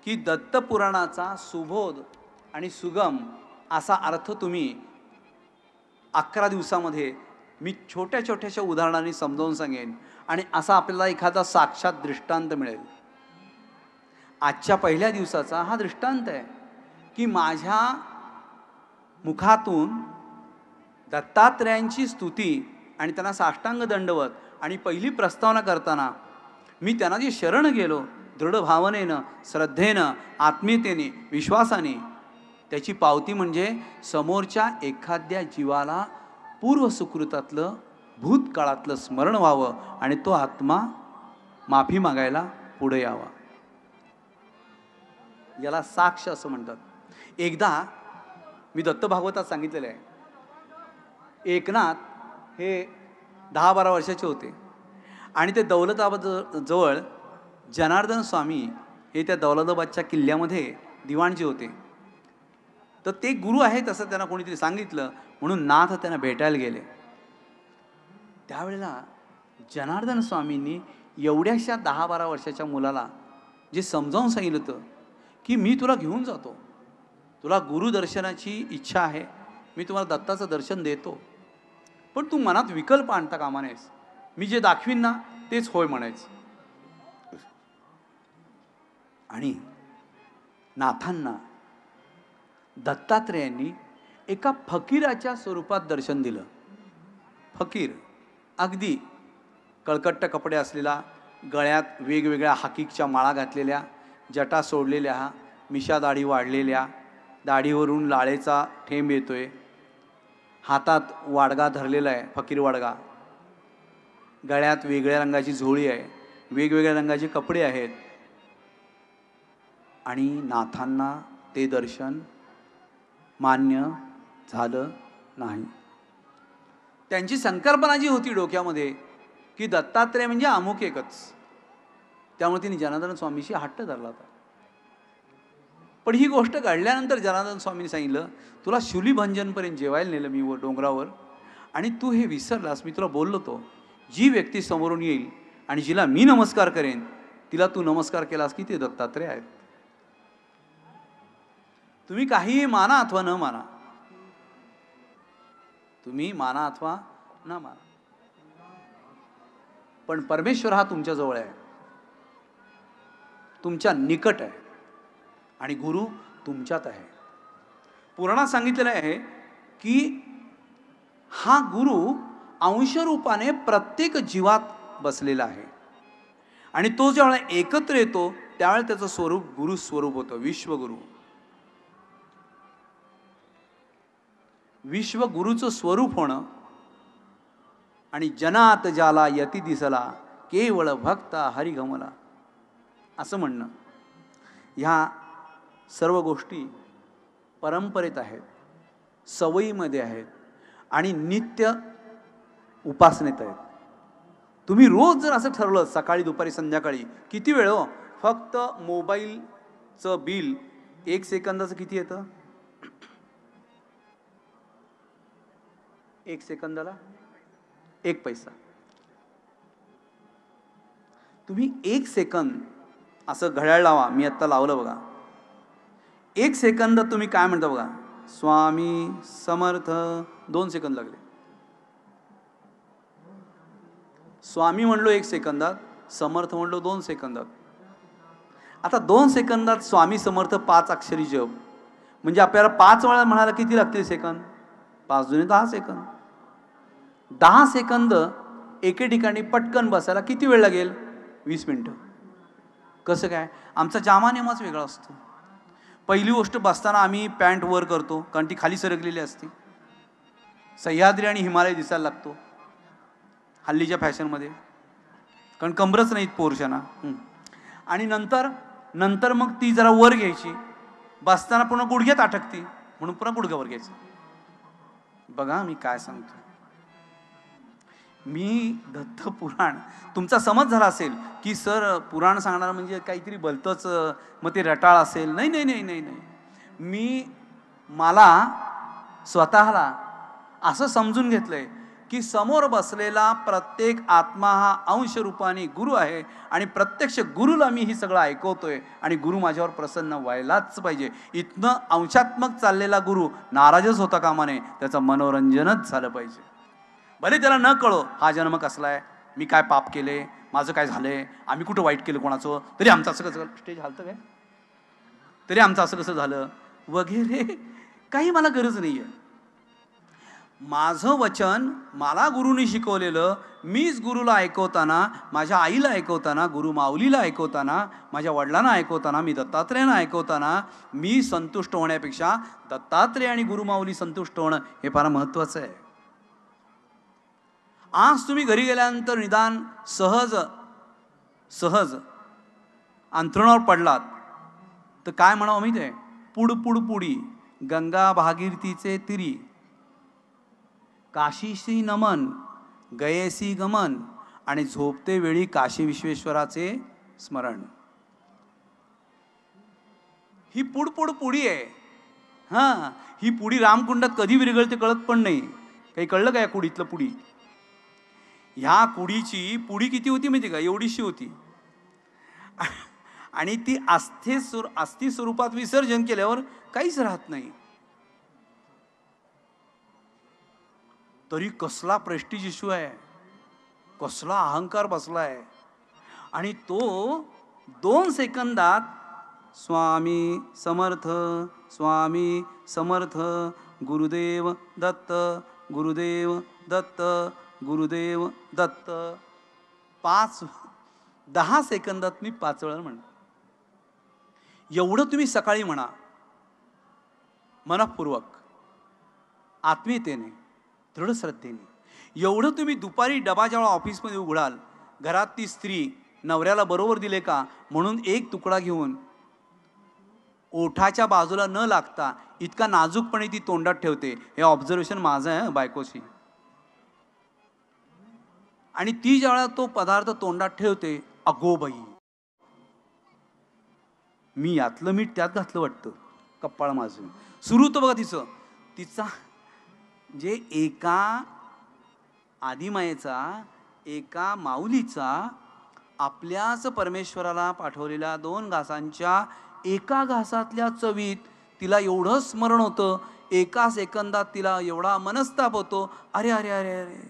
की दत्तपुराणाचा सुबोध आणि सुगम असा अर्थ तुम्ही 11 दिवसामध्ये मी छोट्या छोट्याशा उदाहरणांनी समजावून सांगेन आणि असा आपल्याला एखादा साक्षात दृष्टांत मिळेल. आजच्या पहिल्या दिवसाचा हा दृष्टांत आहे की माझ्या मुखातून दत्तात्रेयांची स्तुती आणि त्यांना साष्टांग दंडवत आणि पहिली प्रस्तावना करताना मी त्यांना जे शरण गेलो दृढ भावनेनं, श्रद्धेनं, आत्मीयतेने, विश्वासाने, त्याची पावती म्हणजे समोरच्या एखाद्या जीवाला पूर्वसुकृतातलं भूतकाळातलं स्मरण व्हावं आणि तो आत्मा माफी मागायला पुढे यावा. याला साक्ष असं म्हणतात. एकदा मी दत्त भागवतात सांगितलेलं आहे, एकनाथ हे 10-12 वर्षाचे होते आणि ते दौलताबाद जवळ जनार्दन स्वामी हे त्या दौलताबादच्या किल्ल्यामध्ये दिवाणजी होते. तर ते गुरु आहेत असं त्यांना कोणीतरी सांगितलं म्हणून नाथ त्यांना भेटायला गेले. त्यावेळेला जनार्दन स्वामींनी एवढ्याशा 10-12 वर्षाच्या मुलाला जे समजावून सांगितलं होतं की मी तुला घेऊन जातो, तुला गुरुदर्शनाची इच्छा आहे, मी तुम्हाला दत्ताचं दर्शन देतो, पण तू मनात विकल्प आणता कामा नयेस, मी जे दाखवीन ना तेच होय म्हणायचं. आणि नाथांना दत्तात्रेयांनी एका फकीराच्या स्वरूपात दर्शन दिलं. फकीर अगदी कळकट्ट कपडे असलेला, गळ्यात वेगवेगळ्या हाकीकच्या माळा घातलेल्या, जटा सोडलेल्या, मिशा दाढी वाढलेल्या, दाढीवरून लाळेचा ठेंब येतोय, हातात वाडगा धरलेला आहे, फकीर वाडगा, गळ्यात वेगळ्या रंगाची झोळी आहे, वेगवेगळ्या रंगाचे कपडे आहेत. आणि नाथांना ते दर्शन मान्य झालं नाही. त्यांची संकल्पना जी होती डोक्यामध्ये की दत्तात्रेय म्हणजे अमुक एकच, त्यामुळे तिने जनार्दन स्वामीशी हट्ट धरला होता. पण ही गोष्ट घडल्यानंतर जनार्दन स्वामींनी सांगितलं, तुला शूलिभंजनपर्यंत जेवायला नेलं मी वर डोंगरावर आणि तू हे विसरलास. मी तुला बोललो तो, जी व्यक्ती समोरून येईल आणि जिला मी नमस्कार करेन तिला तू नमस्कार केलास की ते दत्तात्रेय आहेत. तुम्ही काहीही माना अथवा न माना, तुम्ही माना अथवा न माना, पण परमेश्वर हा तुमच्या जवळ आहे, तुमच्या निकट आहे आणि गुरु तुमच्यात आहे. पुराणात सांगितलेलं आहे की हा गुरु अंशरूपाने प्रत्येक जीवात बसलेला आहे आणि तो ज्यावेळेला एकत्र येतो त्यावेळेला त्याचं स्वरूप गुरु स्वरूप होतं, विश्वगुरु. विश्वगुरूचं स्वरूप होणं आणि जनात जाला यती दिसला केवळ भक्ता हरिगमला असं म्हणणं, ह्या सर्व गोष्टी परंपरेत आहेत, सवयीमध्ये आहेत आणि नित्य उपासनेत आहेत. तुम्ही रोज जर असं ठरवलं सकाळी दुपारी संध्याकाळी, किती वेळ हो, फक्त मोबाईलचं बिल 1 सेकंदाचं किती येतं? 1 सेकंदाला 1 पैसा. तुम्ही 1 सेकंद असं घड्याळ लावा, मी आत्ता लावलं बघा, 1 सेकंद तुम्ही काय म्हणता बघा, स्वामी समर्थ, 2 सेकंद लागले. स्वामी म्हणलो 1 सेकंदात, समर्थ म्हणलो 2 सेकंदात. आता 2 सेकंदात स्वामी समर्थ 5 अक्षरी जप म्हणजे आपल्याला 5 वेळा म्हणायला किती लागतील सेकंद? 5 दुने 10 सेकंद. 10 सेकंद एके ठिकाणी पटकन बसायला किती वेळ लागेल? 20 मिनिटं. कसं काय? आमचा जामा नेमाच वेगळा असतो. पहिली गोष्ट, बसताना आम्ही पॅन्ट वर करतो कारण ती खाली सरकलेली असते. सह्याद्री आणि हिमालय दिसायला लागतो हल्लीच्या फॅशनमध्ये, कारण कमरच नाहीत पोरुषांना. आणि नंतर मग ती जरा वर घ्यायची, बसताना पुन्हा गुडघ्यात अटकती म्हणून पुन्हा गुडघ्यावर घ्यायचं. बघा मी काय सांगतो. मी दत्त पुराण, तुमचा समज झाला असेल की सर पुराण सांगणार म्हणजे काहीतरी भलतंच, मग ते रटाळ असेल. नाही नाही नाही नाही नाही, मी मला स्वतःला असं समजून घेतलंय की समोर बसलेला प्रत्येक आत्मा हा अंश रूपाने गुरु आहे आणि प्रत्यक्ष गुरुला मी ही सगळं ऐकवतोय आणि गुरु माझ्यावर प्रसन्न व्हायलाच पाहिजे. इथनं अंशात्मक चाललेला गुरु नाराजच होता कामा नये, त्याचं मनोरंजनच झालं पाहिजे. भले त्याला न कळो हा जन्म कसला आहे, मी काय पाप केले, माझं काय झालंय, आम्ही कुठं वाईट केलं कोणाचं, तरी आमचं असं कसं स्टेज हालतं काय, तरी आमचं असं कसं झालं वगैरे काही मला गरज नाही आहे. माझं वचन मला गुरुनी शिकवलेलं, मीच गुरुला ऐकवताना, माझ्या आईला ऐकवताना, गुरु माऊलीला ऐकवताना, माझ्या वडिलांना ऐकवताना, मी दत्तात्रेयांना ऐकवताना मी संतुष्ट होण्यापेक्षा दत्तात्रेय आणि गुरु माऊली संतुष्ट होणं हे फार महत्त्वाचं आहे. आज तुम्ही घरी गेल्यानंतर निदान सहज सहज अंथरुणावर पडलात तर काय म्हणावं माहिती आहे, पुड पुड पुडी गंगा भागीरथीचे तिरी, काशीशी नमन गयेसी गमन, आणि झोपते वेळी काशी विश्वेश्वराचे स्मरण. ही पुडपुड पुडी आहे. हां, ही पुडी रामकुंडात कधी विरघळते कळत पण नाही. काही कळलं का या कुडीतलं पुडी? ह्या कुडीची पुडी किती होती माहिती का, एवढीशी होती. आणि ती अस्थि स्वरूपात विसर्जन केल्यावर काहीच राहत नाही. तरी कसला प्रेस्टिज इश्यू आहे, कसला अहंकार बसलाय. आणि तो 2 सेकंदात स्वामी समर्थ, स्वामी समर्थ, गुरुदेव दत्त, गुरुदेव दत्त, गुरुदेव दत्त, 10 सेकंदात मी 5 वेळा म्हणतो. एवढं तुम्ही सकाळी म्हणा, मनःपूर्वक, आत्मीयतेने, दृढ श्रद्धेने. एवढं तुम्ही दुपारी डबा जेव्हा ऑफिसमध्ये उघडाल, घरात ती स्त्री नवऱ्याला बरोबर दिले का म्हणून एक तुकडा घेऊन ओठाच्या बाजूला न लागता इतका नाजूकपणे ती तोंडात ठेवते. हे ऑब्झर्वेशन माझं आहे बायकोशी. आणि ती ज्यावेळेला तो पदार्थ तोंडात ठेवते, अगो बाई, मी यातलं मीठ त्यात घातलं वाटतं, कप्पाळ माझं सुरू होतं बघा तिचा जे एका आदिमायेचा, एका माऊलीचा आपल्याच परमेश्वराला पाठवलेल्या 2 घासांच्या एका घासातल्या चवीत तिला एवढं स्मरण होतं, एका सेकंदात तिला एवढा मनस्ताप होतो, अरे अरे अरे अरे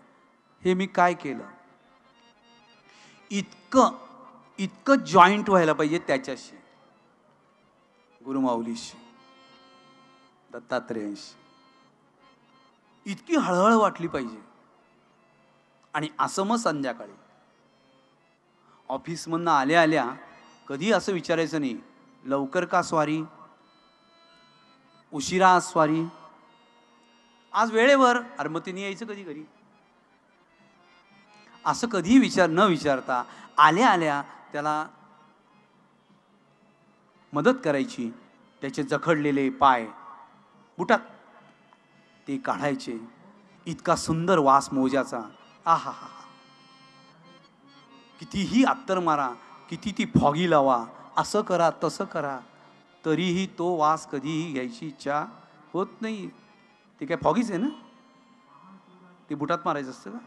हे मी काय केलं. इतकं जॉईंट व्हायला पाहिजे त्याच्याशी, गुरुमाऊलीशी, दत्तात्रेयांशी. इतकी हळहळ वाटली पाहिजे. आणि असं मग संध्याकाळी ऑफिसमधनं आल्या आल्या कधी असं विचारायचं नाही, लवकर का स्वारी, उशिरा आज स्वारी, आज वेळेवर, अरे मग तिने यायचं कधी घरी, असं कधी न विचारता आल्या आल्या त्याला मदत करायची. त्याचे जखडलेले पाय बुटात ते काढायचे. इतका सुंदर वास मोजाचा, आहा हा, कितीही अत्तर मारा, किती ती फॉगी लावा, असं करा तसं करा, तरीही तो वास कधीही घ्यायची इच्छा होत नाही. ते काय फॉगीच आहे ना, ते बुटात मारायचं असतं का.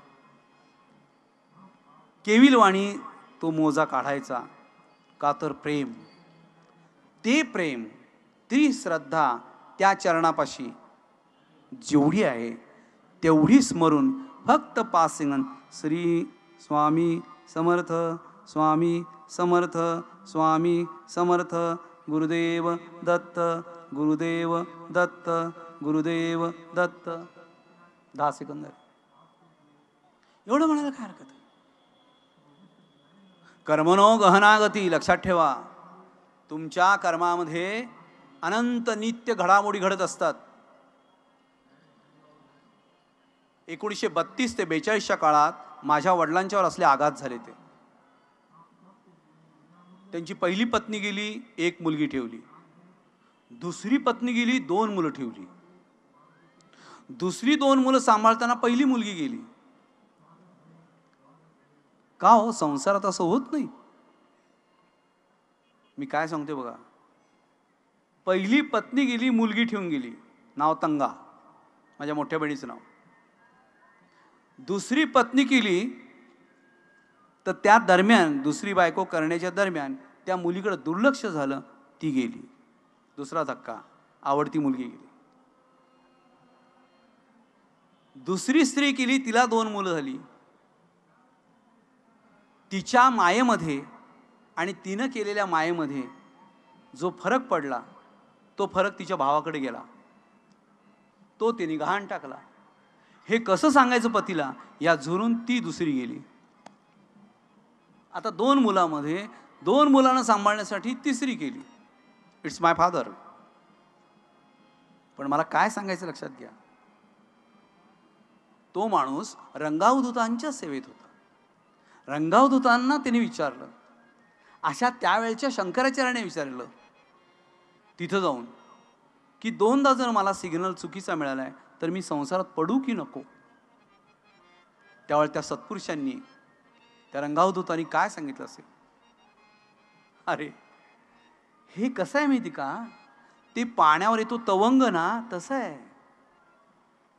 केविलवाणी तो मोजा काढायचा. का तर प्रेम, ते प्रेम, ती श्रद्धा त्या चरणापाशी जेवढी आहे तेवढी स्मरून फक्त 5 सेकंद श्री स्वामी समर्थ, स्वामी समर्थ, स्वामी समर्थ, गुरुदेव दत्त, गुरुदेव दत्त, गुरुदेव दत्त, 10 सेकंद एवढं म्हणायला काय हरकत आहे. कर्मनो गहनागती, लक्षात ठेवा, तुमच्या कर्मामध्ये अनंत नित्य घडामोडी घडत असतात. 1932 ते 42च्या काळात माझ्या वडिलांच्यावर असले आघात झाले. त्यांची पहिली पत्नी गेली, 1 मुलगी ठेवली. दुसरी पत्नी गेली, 2 मुलं ठेवली. दुसरी 2 मुलं सांभाळताना पहिली मुलगी गेली. का हो, संसारात असं होत नाही. मी काय सांगते बघा, पहिली पत्नी गेली, मुलगी ठेवून गेली, नाव तंगा, माझ्या मोठ्या बहिणीचं नाव. दुसरी पत्नी केली तर त्या दरम्यान, दुसरी बायको करण्याच्या दरम्यान त्या मुलीकडे दुर्लक्ष झालं, ती गेली. दुसरा धक्का, आवडती मुलगी गेली. दुसरी स्त्री केली, तिला 2 मुलं झाली. तिच्या मायेमध्ये आणि तिनं केलेल्या मायेमध्ये जो फरक पडला, तो फरक तिच्या भावाकडे गेला, तो तिने गहाण टाकला. हे कसं सांगायचं पतीला, या झुरून ती दुसरी गेली. आता 2 मुलामध्ये 2 मुलांना सांभाळण्यासाठी तिसरी केली. It's my father. पण मला काय सांगायचं लक्षात घ्या, तो माणूस रंगावधूतांच्या सेवेत होता. रंगावधूतांना त्याने विचारलं, अशा त्यावेळच्या शंकराचार्याने विचारलं तिथं जाऊन, की 2दा जर मला सिग्नल चुकीचा मिळालाय तर मी संसारात पडू की नको. त्यावेळी त्या सत्पुरुषांनी, त्या रंगावधूतांनी काय सांगितलं असेल, अरे हे कसं आहे माहिती का, ते पाण्यावर येतो तवंग ना, तसं आहे.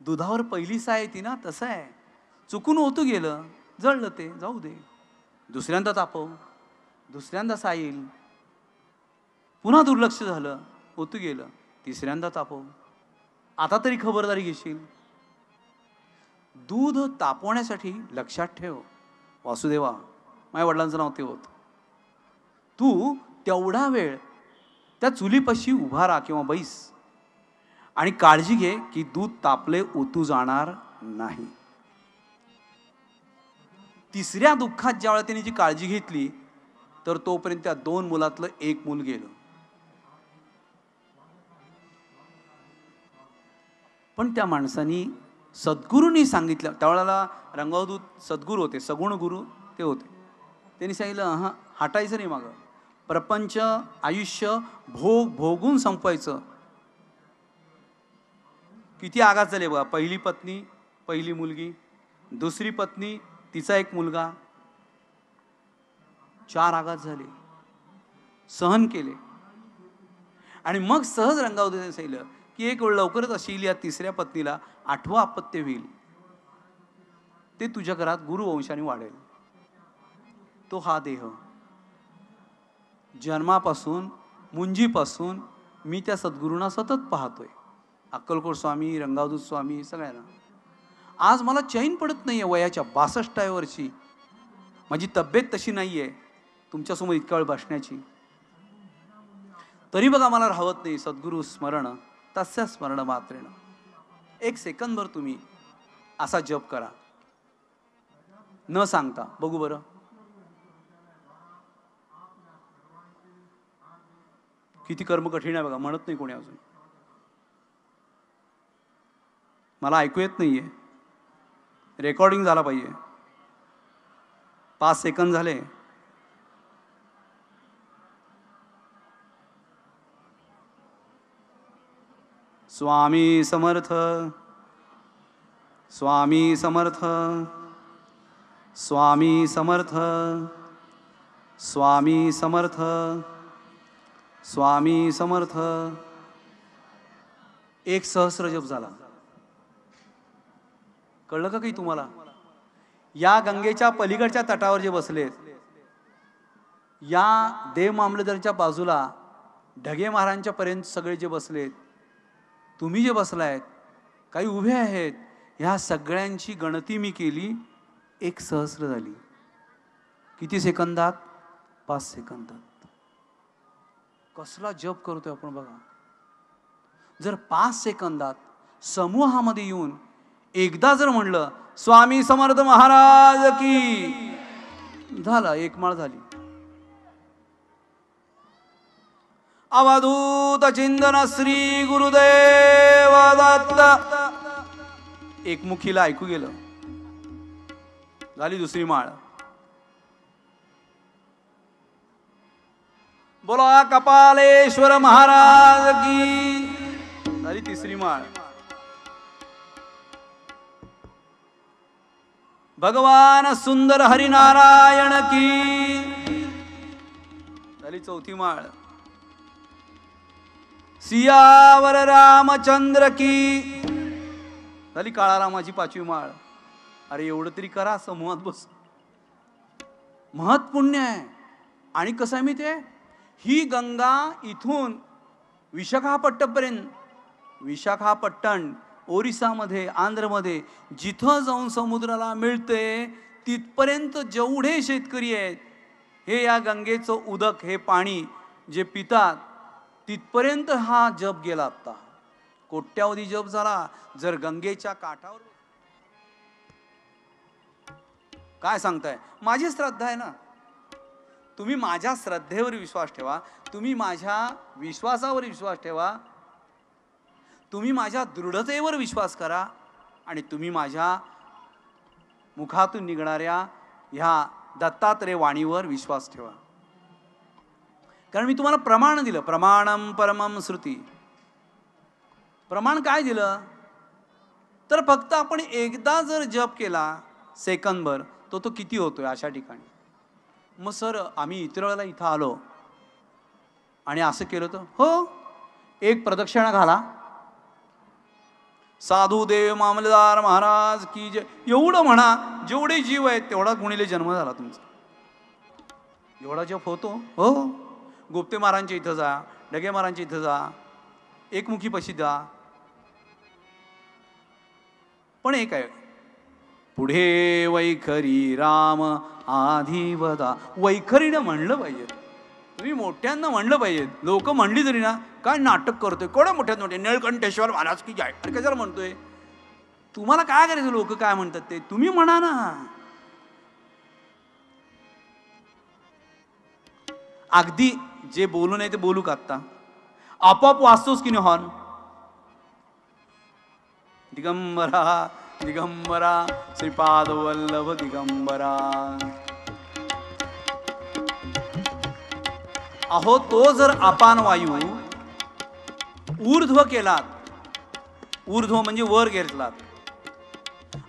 दुधावर पहिली साय येते ना, तसं आहे. चुकून ओतू गेलं, जळलं, ते जाऊ दे. दुसऱ्यांदा तापव, दुसऱ्यांदा साय येईल. पुन्हा दुर्लक्ष झालं, ओतू गेलं, तिसऱ्यांदा तापव. आता तरी खबरदारी घेशील. दूध तापवण्यासाठी लक्षात ठेव, वासुदेवा, माझ्या वडिलांचं नाव ते होतं, तू तेवढा वेळ त्या चुलीपाशी उभा राहा किंवा बैस आणि काळजी घे की दूध तापले ओतू जाणार नाही. तिसऱ्या दुःखात ज्यावेळेला त्यांनी जी काळजी घेतली, तर तोपर्यंत त्या 2 मुलातलं एक मूल गेलं. पण त्या माणसानी, सद्गुरूंनी सांगितलं, त्यावेळेला रंगावधूत सद्गुरू होते, सगुण गुरु ते होते. त्यांनी सांगितलं, हटायचं नाही मागं, प्रपंच आयुष्य भोगून संपवायचं. किती आघात झाले बघा. पहिली पत्नी, पहिली मुलगी, दुसरी पत्नी, तिचा एक मुलगा, 4 आघात झाले, सहन केले. आणि मग सहज रंगावधूतांनी सांगितलं की एक वेळ लवकरच अशी येईल, या तिसऱ्या पत्नीला 8वं अपत्य होईल, ते तुझ्या घरात गुरुवंशाने वाढेल. तो हा देह जन्मापासून, मुंजीपासून मी त्या सद्गुरूंना सतत पाहतोय, अक्कलकोट स्वामी, रंगावधूत स्वामी, सगळ्यांना. आज मला चैन पडत नाहीये वयाच्या 62व्या वर्षी. माझी तब्येत तशी नाहीये तुमच्यासमोर इतका वेळ बसण्याची, तरी बघा मला राहत नाही सद्गुरू स्मरण, तस्य स्मरण मात्रेण. 1 सेकंदभर तुम्ही असा जप करा, न सांगता. बघू बरं, किती कर्म कठीण आहे बघा. म्हणत नाही कोणी अजून, मला ऐकू येत नाहीये, रेकॉर्डिंग झाला पाहिजे. 5 सेकंद झाले. स्वामी समर्थ, स्वामी समर्थ, स्वामी समर्थ, स्वामी समर्थ, स्वामी समर्थ. 1 सहस्र जप झाला. कळलं का काही तुम्हाला? या गंगेच्या पलीकडच्या तटावर जे बसलेत, या देव मामलेदारच्या बाजूला ढगे महाराजांच्या पर्यंत सगळे जे बसलेत, तुम्ही जे बसलायत, काही उभे आहेत, ह्या सगळ्यांची गणती मी केली, 1 सहस्र झाली. किती सेकंदात? 5 सेकंदात. कसला जप करतोय आपण बघा. जर 5 सेकंदात समूहामध्ये येऊन एकदा जर म्हणलं स्वामी समर्थ महाराज की, झालं, 1 माळ झाली. अवधूत चिंतन श्री गुरुदेव दत्त. एकमुखीला ऐकू गेलं, झाली 2री माळ. बोला कपालेश्वर महाराज की, झाली 3री माळ. भगवान सुंदर हरिनारायण की, झाली 4थी माळ. सियावर रामचंद्र की, झाली काळारामाची 5वी माळ. अरे एवढं तरी करा, समूहात बस. महत् पुण्य आहे. आणि कसं आहे मी ते, ही गंगा इथून विशाखापट्टणपर्यंत, विशाखापट्टण ओरिसामध्ये, आंध्रमध्ये, जिथं जाऊन समुद्राला मिळते तिथपर्यंत जेवढे शेतकरी आहेत, हे या गंगेचं उदक, हे पाणी जे पितात, तिथपर्यंत हा जप गेला. आता कोट्यावधी जप झाला. जर गंगेच्या काठावर, काय सांगताय, माझी श्रद्धा आहे ना. तुम्ही माझ्या श्रद्धेवर विश्वास ठेवा, तुम्ही माझ्या विश्वासावर विश्वास ठेवा, तुम्ही माझ्या दृढतेवर विश्वास करा, आणि तुम्ही माझ्या मुखातून निघणाऱ्या ह्या दत्तात्रय वाणीवर विश्वास ठेवा. कारण मी तुम्हाला प्रमाण दिलं. प्रमाणम परमम श्रुती. प्रमाण काय दिलं, तर फक्त आपण एकदा जर जप केला सेकंदभर, तो किती होतोय अशा ठिकाणी. मग सर आम्ही इतर वेळेला इथं आलो आणि असं केलं तर, हो, एक प्रदक्षिणा घाला, साधू देव मामलेदार महाराज की जय, एवढं म्हणा. जेवढे जीव आहेत तेवढा गुणिले जन्म झाला तुमचा. एवढा जप होतो. हो, गुप्ते महाराजांच्या इथं जा, डगे महाराजांच्या इथं जा, एकमुखी पशी जा. पण एक आहे, पुढे वैखरी राम आधी वदा. वैखरीनं म्हणलं पाहिजे, तुम्ही मोठ्यांना म्हणलं पाहिजे. लोक म्हणली तरी ना, काय नाटक करतोय, कोणा मोठ्यात मोठे निळकंठेश्वर महाराज की जाय, अरे कशाला म्हणतोय. तुम्हाला काय करायचं, लोक काय म्हणतात ते तुम्ही म्हणा ना. अगदी जे बोलू नाही ते बोलू का आत्ता, आपोआप वाचतोच की नाही हॉर्न. दिगंबरा दिगंबरा श्रीपाद वल्लभ दिगंबरा. अहो तो जर अपान वायू ऊर्ध्व केलात, ऊर्ध्व म्हणजे वर घेतलात,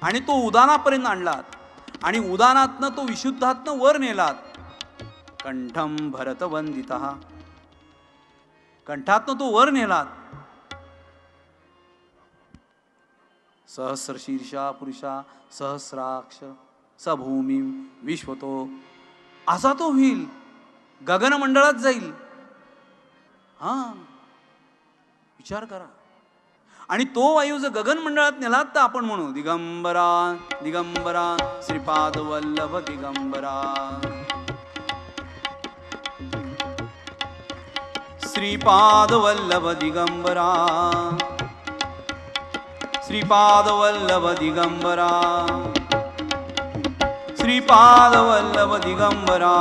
आणि तो उदानापर्यंत आणलात, आणि उदानातनं तो विशुद्धातनं वर नेलात, कंठम भरत वंदितः, कंठातनं तो वर नेलात, सहस्र शीर्षा पुरुषा सहस्राक्ष सभूमी विश्वतो, असा तो होईल, गगनमंडळात जाईल. हा, विचार करा. आणि तो वायू जर गगनमंडळात नेलात तर आपण म्हणू दिगंबरा दिगंबरा श्रीपाद वल्लभ दिगंबरा. श्रीपाद वल्लभ दिगंबरा, श्रीपाद वल्लभ दिगंबरा, श्रीपाद वल्लभ दिगंबरा.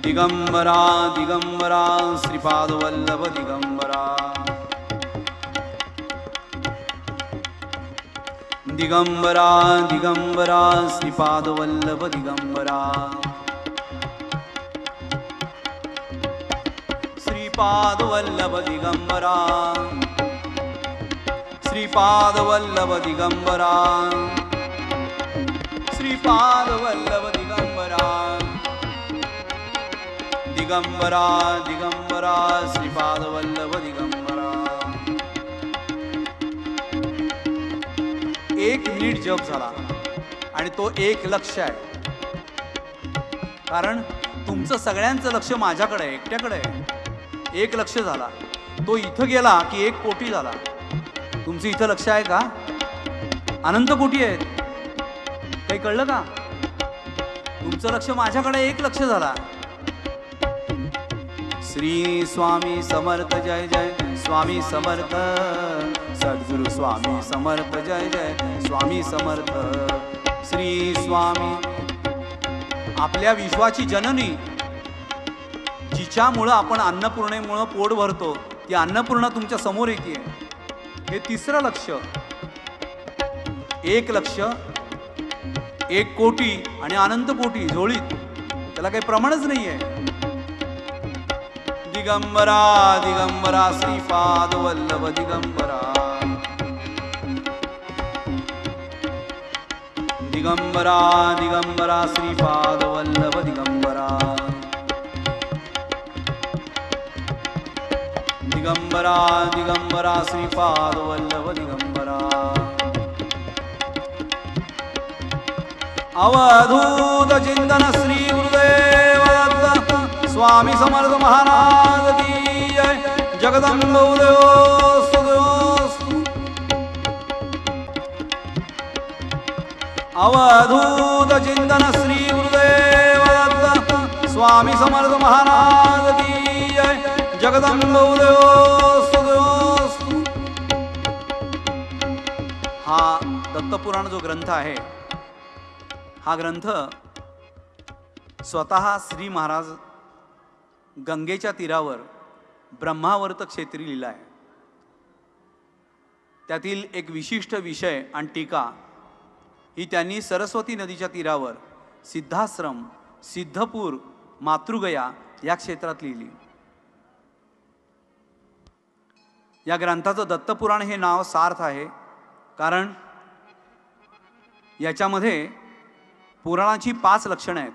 दिगंबरा दिगंबरा श्रीपाद वल्लभ दिगंबरा. दिगंबरा दिगंबरा श्रीपाद वल्लभ दिगंबरा. श्रीपाद वल्लभ दिगंबरा, श्रीपाद वल्लभ दिगंबरा, श्रीपाद वल्लभ दिगंबरा. दिगंबरा दिगंबरा श्रीपाद वल्लभ दिगंबरा. 1 मिनिट जप झाला आणि तो 1 लक्ष आहे. कारण तुमचं सगळ्यांचं लक्ष माझ्याकडे आहे, एकट्याकडे आहे. 1 लक्ष झाला, तो इथं गेला की 1 कोटी झाला. तुमचं इथं लक्ष आहे का? अनंत कोटी आहेत. काही कळलं का? तुमचं लक्ष माझ्याकडे, 1 लक्ष झाला. श्री स्वामी समर्थ जय जय स्वामी समर्थ. सद्गुरु स्वामी समर्थ जय जय स्वामी समर्थ. श्री स्वामी. आपल्या विश्वाची जननी, जिच्यामुळं आपण अन्नपूर्णेमुळं पोट भरतो, ती अन्नपूर्णा तुमच्या समोर येते. हे 3रं लक्ष. 1 लक्ष, 1 कोटी आणि अनंत कोटी जोडीत, त्याला काही प्रमाणच नाहीये. दिगंबरा दिगंबरा श्रीपाद वल्लभ दिगंबरा. दिगंबरा दिगंबरा श्रीपाद वल्लभ दिगंबरा. दिगंबरा दिगंबरा श्रीपाद वल्लभ दिगंबरा. अवधूत चिंतन श्री गुरुदेव दत्त स्वामी समर्थ महाराज की जय। जगदंब उदयोस्तु उदयोस्तु। अवधूत चिंतन श्री गुरुदेव दत्त स्वामी समर्थ महाराज की जय। जगदंब उदयोस्तु उदयोस्तु। हा दत्तपुराण जो ग्रंथ आहे, हा ग्रंथ स्वतः श्री महाराज गंगेच्या तीरावर ब्रह्मावर्त क्षेत्री लिहिला आहे। त्यातील एक विशिष्ट विषय आणि टीका ही त्यांनी सरस्वती नदीच्या तीरावर सिद्धाश्रम, सिद्धपूर, मातृगया या क्षेत्रात लिहिली। या ग्रंथाचं दत्तपुराण हे नाव सार्थ आहे, कारण याच्यामध्ये पुराणाची 5 लक्षणं आहेत।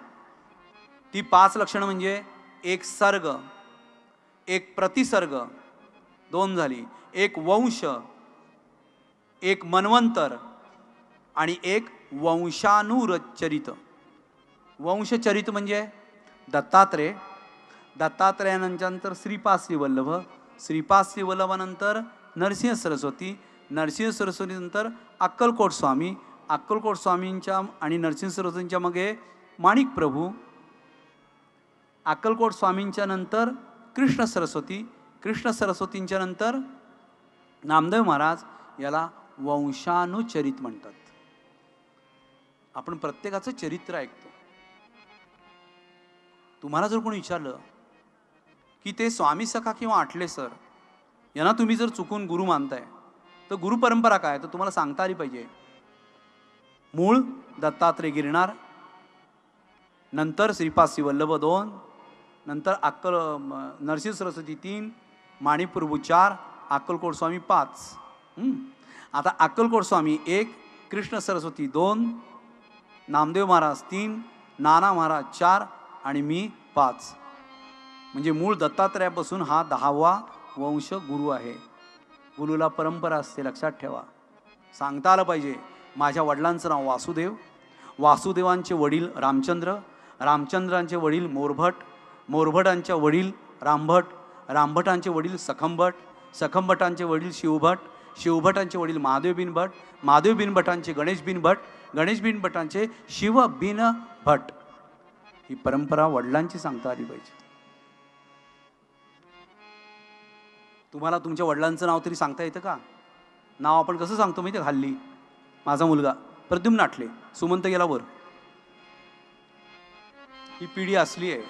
ती 5 लक्षणं म्हणजे एक सर्ग, एक प्रतिसर्ग 2 झाली, एक वंश, एक मन्वंतर आणि एक वंशानुचरित। वंशचरित म्हणजे दत्तात्रेय, दत्तात्रेयानंतर श्रीपाद श्रीवल्लभ, श्रीपाद श्रीवल्लभानंतर नरसिंह सरस्वती, नरसिंह सरस्वतीनंतर अक्कलकोट स्वामी, अक्कलकोट स्वामींच्या आणि नरसिंह सरस्वतींच्या मागे माणिक प्रभू, अक्कलकोट स्वामींच्या नंतर कृष्ण सरस्वती, कृष्ण सरस्वतींच्या नंतर नामदेव महाराज। याला वंशानुचरित म्हणतात। आपण प्रत्येकाचं चरित्र ऐकतो। तुम्हाला जर कोणी विचारलं की ते स्वामी सखा किंवा आठले सर यांना तुम्ही जर चुकून गुरु मानताय, तर गुरु परंपरा काय, तर तुम्हाला सांगता आली पाहिजे। मूळ दत्तात्रेय गिरणार, नंतर श्रीपाद श्रीवल्लभ 2, नंतर नरसिंह सरस्वती 3, माणिक प्रभू 4, अक्कलकोट स्वामी 5। आता अक्कलकोट स्वामी 1, कृष्ण सरस्वती 2, नामदेव महाराज 3, नाना महाराज 4 आणि मी 5। म्हणजे मूळ दत्तात्रेयापासून हा 10वा वंश गुरु आहे। गुरुला परंपरा असते, लक्षात ठेवा। सांगता आलं पाहिजे। माझ्या वडिलांचं नाव वासुदेव, वासुदेवांचे वडील रामचंद्र, रामचंद्रांचे वडील मोरभट, मोरभटांचे वडील रामभट, रामभटांचे वडील सखंभट, सखंभटांचे वडील शिवभट, शिवभटांचे वडील महादेवबिन भट, महादेवबिन भटांचे गणेशबिन भट, गणेशबिन भटांचे शिवबिन भट। ही परंपरा वडिलांची सांगता आली पाहिजे। तुम्हाला तुमच्या वडिलांचं नाव तरी सांगता येतं का? नाव आपण कसं सांगतो माहिती आहे? हल्ली माझा मुलगा प्रद्युम्न आठले, सुमंत गेला वर। ही पिढी असली आहे।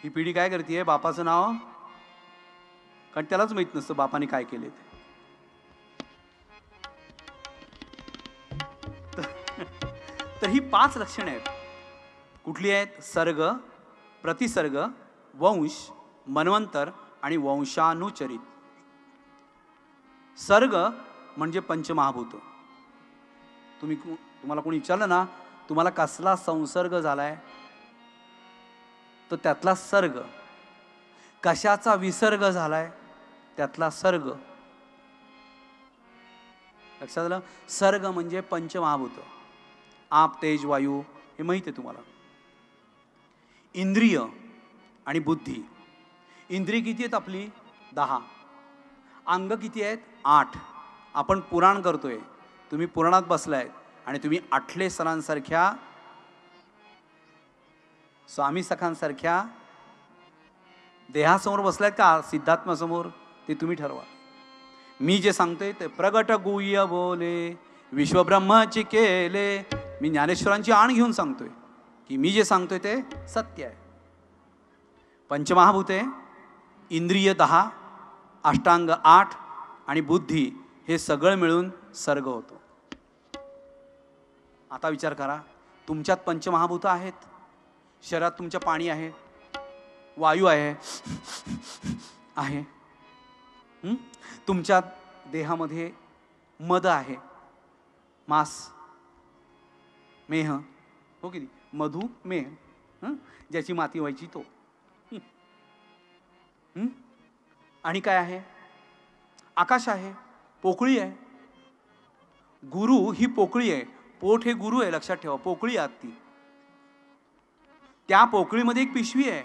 ही पिढी काय करते, बापाचं नाव, कारण त्यालाच माहित नसतं बापाने काय केले ते। तर ही 5 लक्षणे आहेत। कुठली आहेत? सर्ग, प्रतिसर्ग, वंश, मन्वंतर आणि वंशानुचरित। सर्ग म्हणजे पंचमहाभूत। तुम्हाला कोणी विचारलं ना, तुम्हाला कसला संसर्ग झालाय, तर त्यातला सर्ग। कशाचा विसर्ग झालाय, त्यातला सर्ग। लक्षात आलं? सर्ग म्हणजे पंचमहाभूत, आप, तेज, वायू, हे माहिती आहे तुम्हाला। इंद्रिय आणि बुद्धी। इंद्रिय किती आहेत आपली? 10। अंग किती आहेत? 8। आपण पुराण करतोय, तुम्ही पुराणात बसलाय आणि तुम्ही आठले सरांसारख्या, स्वामी सखांसारख्या देहासमोर बसलायत का सिद्धात्मासमोर, ते तुम्ही ठरवा। मी जे सांगतोय ते प्रगट गुह्य बोले विश्वब्रह्माची केले। मी ज्ञानेश्वरांची आण घेऊन सांगतोय की मी जे सांगतोय ते सत्य आहे। पंचमहाभूते, इंद्रिय 10, अष्टांग 8 आणि बुद्धी, हे सगळं मिळून सर्ग होतो। आता विचार करा, तुमच्यात पंचमहाभूत आहेत। शरीरात तुमच्या पाणी आहे, वायू आहे, तुमच्या देहामध्ये मद आहे, मांस, मेह, हो की नाही? मधु मेह, ज्याची माती व्हायची तो। आणि काय आहे? आकाश आहे, पोकळी आहे। गुरु ही पोकळी आहे, पोट हे गुरु आहे, लक्षात ठेवा. पोकळी आत ती, त्या पोकळीमध्ये एक पिशवी आहे.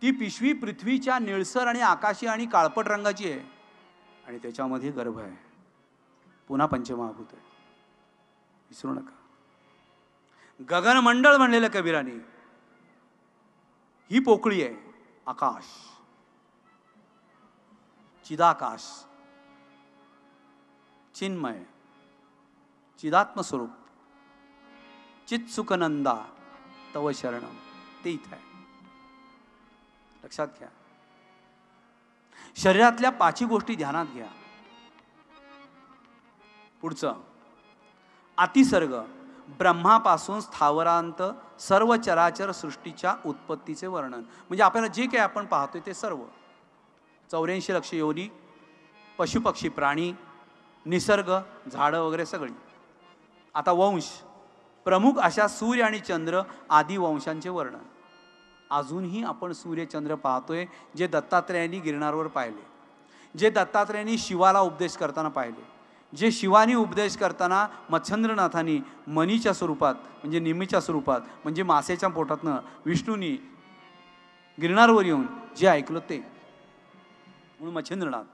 ती पिशवी पृथ्वीच्या निळसर आणि आकाशी आणि काळपट रंगाची आहे आणि त्याच्यामध्ये गर्भ आहे. पुन्हा पंचमहाभूत आहे, विसरू नका. गगनमंडळ म्हणलेलं कबीराने ही पोकळी आहे. आकाश, चिदाकाश, चिन्मय, चिदात्म स्वरूप, चित्सुखनंदा तव शरणम, ते इथं आहे. लक्षात घ्या. शरीरातल्या 5 गोष्टी ध्यानात घ्या. पुढचं अतिसर्ग, ब्रह्मापासून स्थावरांत सर्व चराचर सृष्टीच्या उत्पत्तीचे वर्णन. म्हणजे आपल्याला जे काही आपण पाहतोय ते सर्व 84 लक्ष योनी, पशुपक्षी प्राणी, निसर्ग, झाडं वगैरे सगळी. आता वंश, प्रमुख अशा सूर्य आणि चंद्र आदी वंशांचे वर्णन. अजूनही आपण सूर्यचंद्र पाहतोय, जे दत्तात्रेयांनी गिरणारवर पाहिले, जे दत्तात्रेयांनी शिवाला उपदेश करताना पाहिले, जे शिवानी उपदेश करताना मच्छंद्रनाथांनी मनीच्या स्वरूपात म्हणजे निमीच्या स्वरूपात म्हणजे मासेच्या पोटातनं विष्णूंनी गिरणारवर येऊन जे ऐकलं ते म्हणून मच्छंद्रनाथ.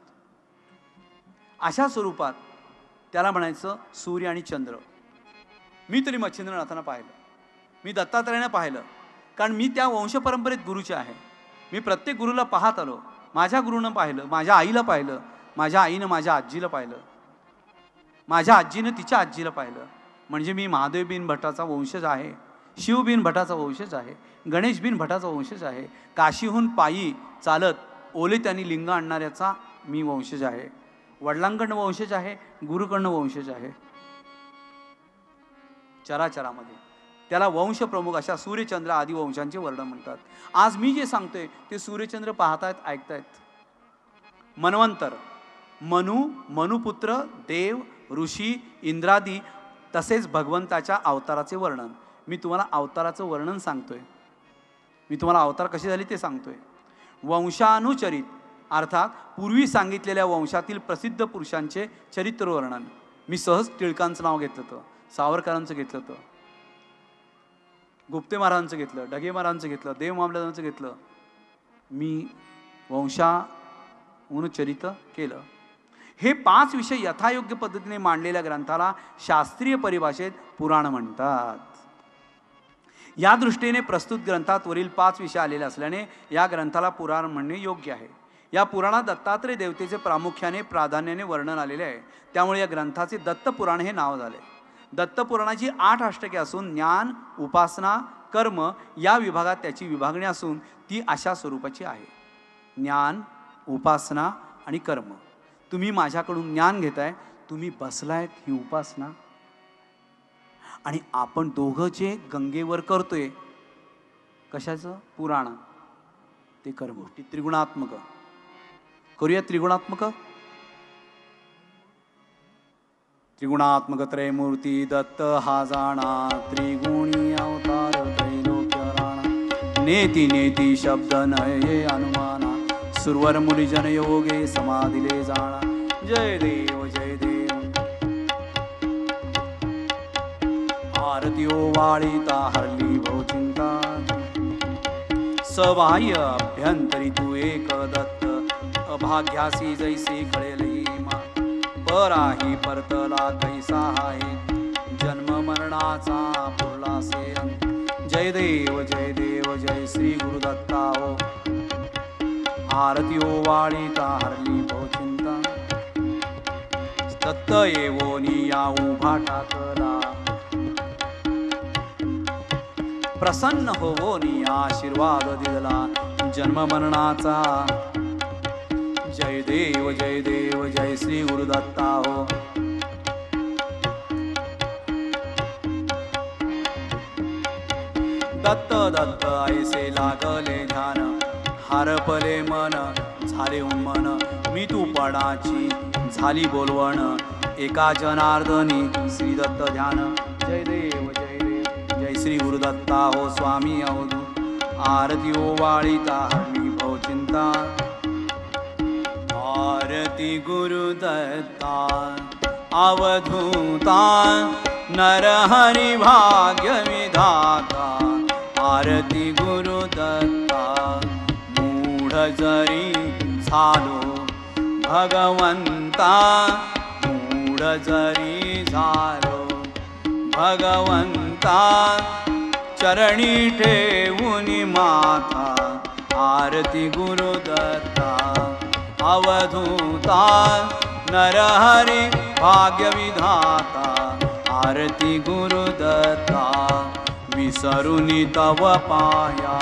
अशा स्वरूपात त्याला म्हणायचं सूर्य आणि चंद्र. मी तरी मच्छंद्रनाथांना पाहिलं, मी दत्तात्रेयांना पाहिलं, कारण मी त्या वंशपरंपरेत गुरुचे आहे. मी प्रत्येक गुरुला पाहत आलो. माझ्या गुरुनं पाहिलं, माझ्या आईला पाहिलं, माझ्या आईनं माझ्या आजीला पाहिलं, माझ्या आजीनं तिच्या आजीला पाहिलं. म्हणजे मी महादेवबीन भटाचा वंशज आहे, शिवबीन भटाचा वंशज आहे, गणेशबीन भटाचा वंशज आहे. काशीहून पायी चालत ओले त्यांनी लिंग आणणाऱ्याचा मी वंशज आहे. वडिलांकडनं वंशज आहे, गुरुकडनं वंशज आहे. चराचरामध्ये त्याला वंश प्रमुख अशा सूर्यचंद्र आदी वंशांचे वर्णन म्हणतात. आज मी जे सांगतोय ते सूर्यचंद्र पाहतायत, ऐकतायत. मन्वंतर, मनुपुत्र, देव, ऋषी, इंद्रादी तसेच भगवंताच्या अवताराचे वर्णन. मी तुम्हाला अवताराचं वर्णन सांगतोय, मी तुम्हाला अवतार कशी झाली ते सांगतोय. वंशानुचरित अर्थात पूर्वी सांगितलेल्या वंशातील प्रसिद्ध पुरुषांचे चरित्र वर्णन. मी सहज टिळकांचं नाव घेतलं होतं, सावरकरांचं घेतलं होतं, गुप्ते महाराजांचं घेतलं, ढगे महाराजांचं घेतलं, देव मामलेदारांचं घेतलं. मी वंशानुचरित केलं. हे 5 विषय यथायोग्य पद्धतीने मांडलेल्या ग्रंथाला शास्त्रीय परिभाषेत पुराण म्हणतात. या दृष्टीने प्रस्तुत ग्रंथात वरील 5 विषय आलेले असल्याने या ग्रंथाला पुराण म्हणणे योग्य आहे. या पुराणात दत्तात्रेय देवतेचे प्रामुख्याने प्राधान्याने वर्णन आलेले आहे. त्यामुळे या ग्रंथाचे दत्तपुराण हे नाव झाले. दत्तपुराणाची 8 अष्टके असून ज्ञान, उपासना, कर्म या विभागात त्याची विभागणी असून ती अशा स्वरूपाची आहे. ज्ञान, उपासना आणि कर्म. तुम्ही माझ्याकडून ज्ञान घेताय, तुम्ही बसलायत ही उपासना, आणि आपण दोघं जे गंगेवर करतोय कशाचं पुराण, ते कर्म. त्रिगुणात्मक करूया. त्रिगुणात्मक त्रिगुणात्मक त्रयमूर्ती दत्त हा जाणा, त्रिगुणी अवतार त्रैलोक्य राणा. नेती नेती शब्द नये अनुमाना, सुरवर मुनिजन योगे समाधिले जाणा. जय देव जय देव. आरती ओवाळीता हरली भवचिंता, सबाह्य अभ्यंतरी तू एक दत्त. अभाग्यासी जैसे कळेल मा, पराही परतला कैसा आहे. जन्म मरणाचा पुरलासे अंत. जय देव जय देव जय श्री गुरुदत्ता हो. आरती ओवाळीता हरली भवचिंता, दत्त येवोनी या उभा टाकला. प्रसन्न होवोनी आशीर्वाद दिला जन्म मरणाचा. जय देव जय देव जय श्री गुरुदत्ता हो. दत्त दत्त ऐसे लागले ध्यान, हरपले मन झाले उन्मन. मी तू पणाची झाली बोलवण, एका जनार्दनी श्री दत्त ध्यान. जय देव जय देव जय श्री गुरुदत्ता हो स्वामी अवधूत. आरती ओवाळीता हरली भवचिंता. आरती गुरुदत्ता, अवधूता नरहरि भाग्य विधाता आरती गुरुदत्ता मूढ जरी झालो भगवंता मूढ जरी झालो भगवंता चरणी ठेवूनी माथा आरती गुरुदत्ता अवधूता नरहरि भाग्य विधाता आरती गुरुदत्ता विसरुनी तव पाया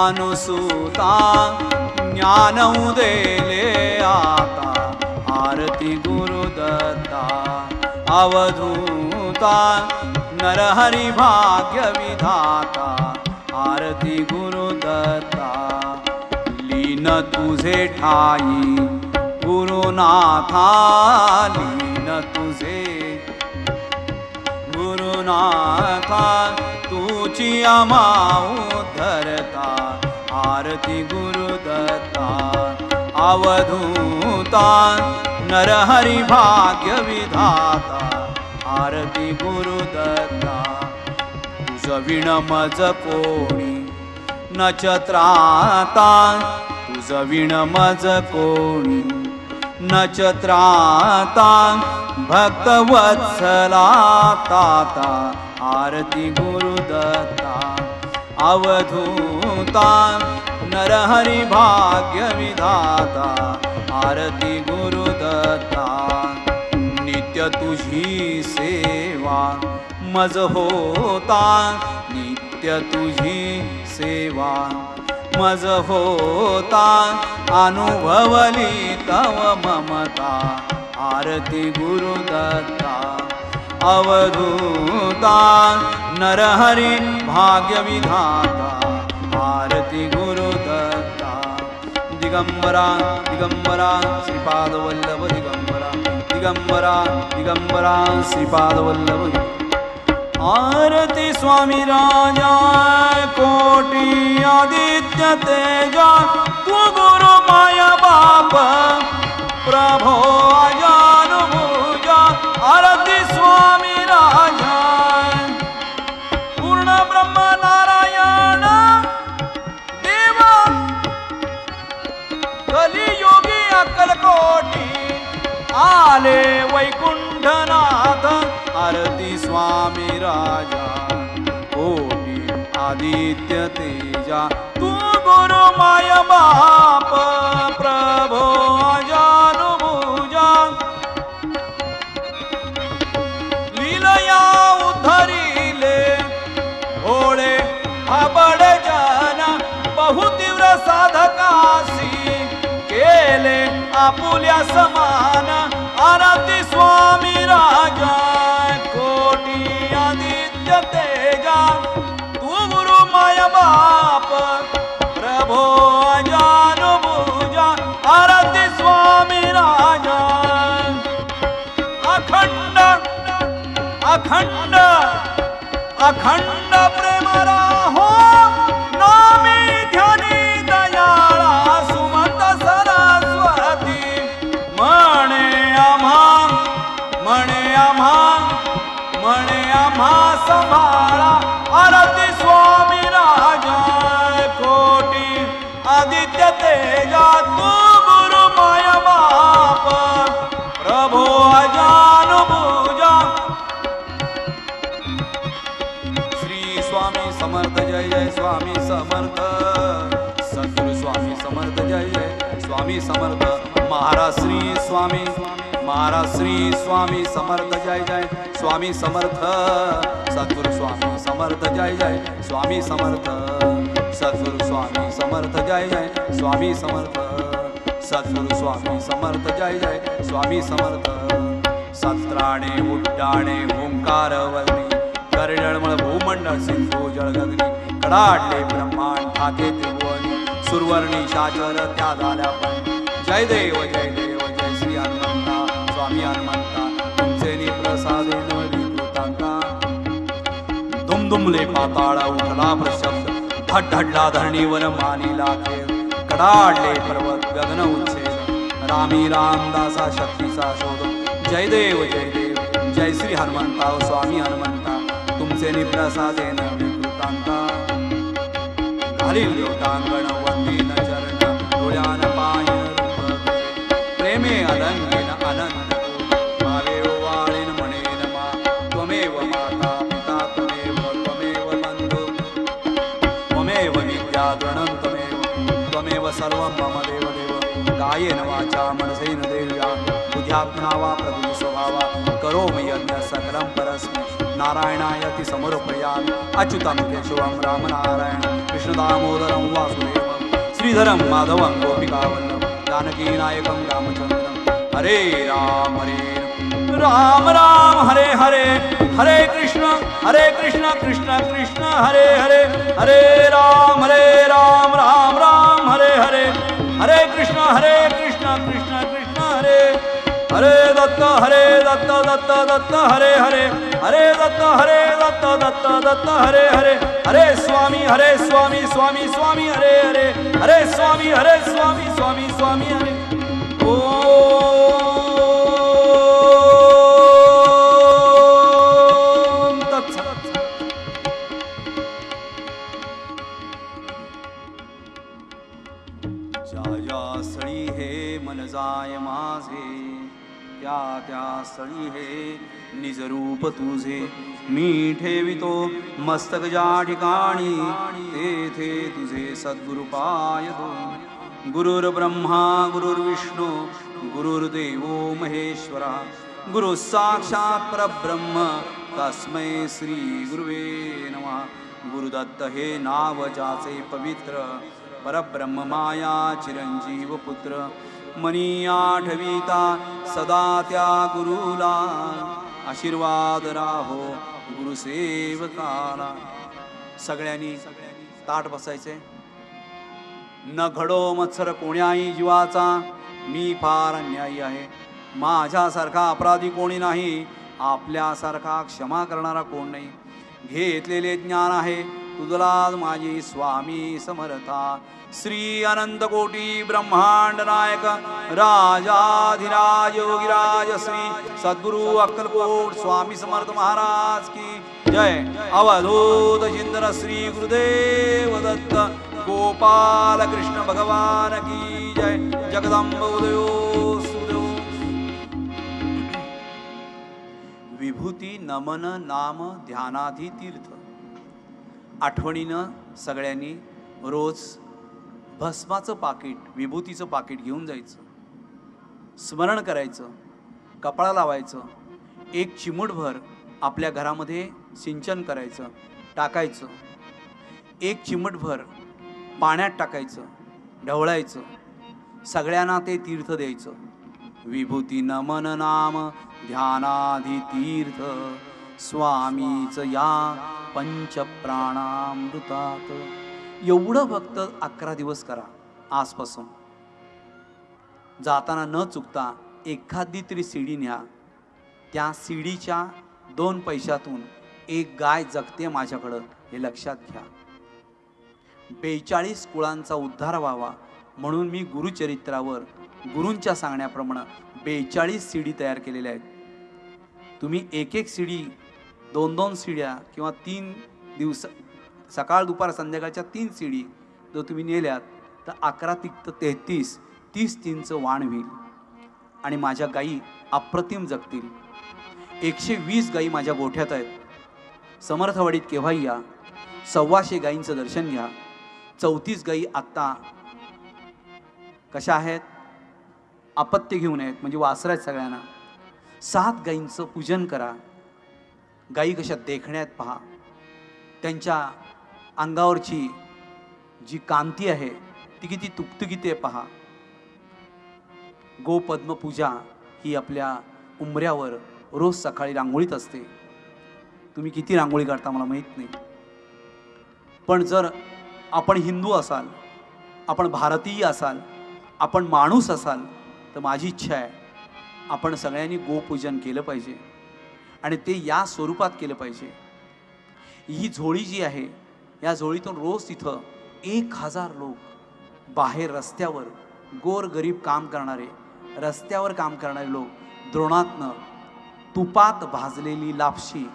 अनुसूता ज्ञान उदेले आता आरती गुरुदत्ता अवधूता नरहरि भाग्य विधाता आरती गुरुदत्ता लीन तुझे ठाई गुरुनाथा लीन तुझे गुरुनाथा तुची आम्हा उद्धरता आरती गुरुदत्ता अवधूता नरहरि भाग्य विधाता आरती गुरुदत्ता तुझ विण मज कोणी नक्षत्राता तुझ विण मज कोणी नक्षत्राता भक्तवत्सला ताता आरती गुरुदत्ता अवधूता नरहरि भाग्य विधाता आरती गुरुदत्ता नित्य तुझी सेवा मज होता नित्य तुझी सेवा मज होता अनुभवली तव ममता आरती गुरुदत्ता अवधूता नरहरि भाग्य विधाता आरती गुरुदत्ता दिगंबरा दिगंबरा श्रीपादवल्लभ दिगंबरा दिगंबरा दिगंबरा श्रीपादवल्लभ आरती स्वामी राजा कोटी आदित्य तेजा तू गुरु माया बाप प्रभो अजानुभुजा आरती स्वामी राजा पूर्ण ब्रह्म नारायण देवा कलियोगी अक्कलकोटी आले वैकुंठनाथ आरती स्वामी राजा कोटी आदित्य तेजा तू गुरु माय बाप प्रभो अजानुभुजा लीलया उद्धरिले भोळे भाबड जन बहुतीव्र साधकासी केले आपुल्या समान आरती स्वामी राजा कोटी आदित्य तेजा तू गुरु माय बाप प्रभो अजानुभुजा आरती स्वामी राजा अखंड अखंड अखंड प्रेम राहो नामी ध्यानी दयाळा सुमंत सरस्वती म्हणे आम्हा संभाळा आरती स्वामी राजा कोटी आदित्य तेजा तू गुरु माय बाप प्रभो अजानुभुजा श्री स्वामी समर्थ जय जय स्वामी समर्थ सद्गुरु स्वामी समर्थ जय जय स्वामी समर्थ महाराज श्री स्वामी समर्थ जय जय स्वामी समर्थ सद्गुरु स्वामी समर्थ जय जय स्वामी समर्थ सद्गुरु स्वामी समर्थ जय जय स्वामी समर्थ सद्गुरु स्वामी समर्थ जय जय स्वामी समर्थ सत्राणे उड्डाणे ओंकारवर्णी करडळमळ भूमंडळ सिंधू जळगगनी कडाडले ब्रह्मांड ठाके त्रिभुवनी सुरवर्णी शाचर त्या झाल्या पण जय देव जय श्री हनुमंता स्वामी हनुमंता तुमचे प्रसादे नविकृतांका दुमदुमले पाताळ उठला प्रशब्द धडधडला धरणीवर मानिला खेळ कडाडले पर्वत गगन उच्छेद रामी रामदासा शक्तीचा शोध जय देव जय श्री हनुमंता स्वामी हनुमंता तुमचे निप्रसादेन विकृतांता घालील देवतांगण वंदीन चरण डोळ्यान पायन प्रेमे अलंकेन अनंत भावे वाळीन म्हणेन मा त्वमेव माता पिता त्वमेव बंधु त्वमेव विद्या गणं त्वमेव सर्वं मम देव देव कायेन वाचा मनसेन देव्या बुद्ध्यात्मना वा प्रभु स्वभावा करोमि यज्ञ सकलं परस्मै नारायणायति समर्पयामि अच्युतं केशवं रामनारायणं कृष्णदामोदरं वासुदेवं श्रीधरं माधवं गोपिकावल्लभं जानकीनायकं रामचन्द्रं हरे राम राम राम हरे हरे हरे कृष्ण कृष्ण कृष्ण हरे हरे हरे राम राम राम हरे हरे हरे कृष्ण कृष्ण कृष्ण हरे हरे दत्त दत्त दत्त हरे हरे हरे दत्त दत्त हरे हरे हरे स्वामी स्वामी स्वामी हरे हरे हरे स्वामी स्वामी हरे ओम तत्सत् ज्या स्थळी हे मन जाय माझे त्या स्थळी हे निजरूप तुझे मी ठेवितो मस्तक ज्या ठिकाणी तेथे तुझे सद्गुरु पायतो गुरुर्ब्रह्मा गुरुर्विष्णू गुरुर्देवो महेश्वरा गुरु साक्षात परब्रह्म तस्मै श्री गुरुवे नमः गुरुदत्त हे नाव ज्याचे पवित्र परब्रह्म माया चिरंजीव पुत्र मनी आठविता सदा त्या गुरुला आशीर्वाद राहो गुरुसेवकाला सगळ्यांनी ताट बसायचे न घडो मत्सर कोण्याही जीवाचा मी फार अन्यायी आहे माझ्यासारखा अपराधी कोणी नाही आपल्यासारखा क्षमा करणारा कोण नाही घेतलेले ज्ञान आहे तुझला माझी स्वामी समर्था श्री अनंत कोटी ब्रह्मांड नायक राजाधिराज योगीराज श्री सद्गुरु अक्कलकोट स्वामी समर्थ महाराज की जय अवधूत चिंतन श्री गुरुदेव दत्त गोपाल कृष्ण भगवान की जय जगदंब उदयो सुदयो विभूती नमन नाम ध्यानाधी तीर्थ आठवणीनं सगळ्यांनी रोज भस्माचं पाकिट विभूतीचं पाकिट घेऊन जायचं स्मरण करायचं कपाळा लावायचं एक चिमूटभर आपल्या घरामध्ये सिंचन करायचं टाकायचं एक चिमूटभर पाण्यात टाकायचं ढवळायचं सगळ्यांना ते तीर्थ द्यायचं विभूती नमन नाम ध्यानाधी तीर्थ स्वामीच या पंचप्राणामृतात एवढं फक्त 11 दिवस करा आजपासून जाताना न चुकता एखादी तरी सीडी न्या त्या सीडीच्या 2 पैशातून एक गाय जगते माझ्याकडं हे लक्षात घ्या 42 कुळांचा उद्धार व्हावा म्हणून मी गुरुचरित्रावर गुरूंच्या सांगण्याप्रमाणे 42 सीडी तयार केलेल्या आहेत तुम्ही एक सीडी 2 सीड्या किंवा 3 दिवस सकाळ दुपार संध्याकाळच्या 3 सीडी जर तुम्ही नेल्यात तर 11 तिक्त 33 30 तींचं वाण होईल आणि माझ्या गायी अप्रतिम जगतील 120 गायी माझ्या गोठ्यात आहेत समर्थवाडीत केव्हाही या 125 गायींचं दर्शन घ्या 34 गायी आत्ता कशा आहेत अपत्य घेऊन आहेत म्हणजे वासरा आहेत सगळ्यांना 7 गायींचं पूजन करा गायी कशा देखण्यात पहा त्यांच्या अंगावरची जी कांती आहे ती किती तुकतुकीत आहे पहा गोपद्म पूजा ही आपल्या उंबऱ्यावर रोज सकाळी रांगोळीत असते तुम्ही किती रांगोळी काढता मला माहीत नाही पण जर आपण हिंदू असाल आपण भारतीय असाल आपण माणूस असाल तर माझी इच्छा आहे आपण सगळ्यांनी गोपूजन केलं पाहिजे आणि ते या स्वरूपात केलं पाहिजे ही झोळी जी आहे या झोळीतून रोज तिथं 1000 लोक बाहेर रस्त्यावर गोरगरीब काम करणारे रस्त्यावर काम करणारे लोक द्रोणातनं तुपात भाजलेली लापशी,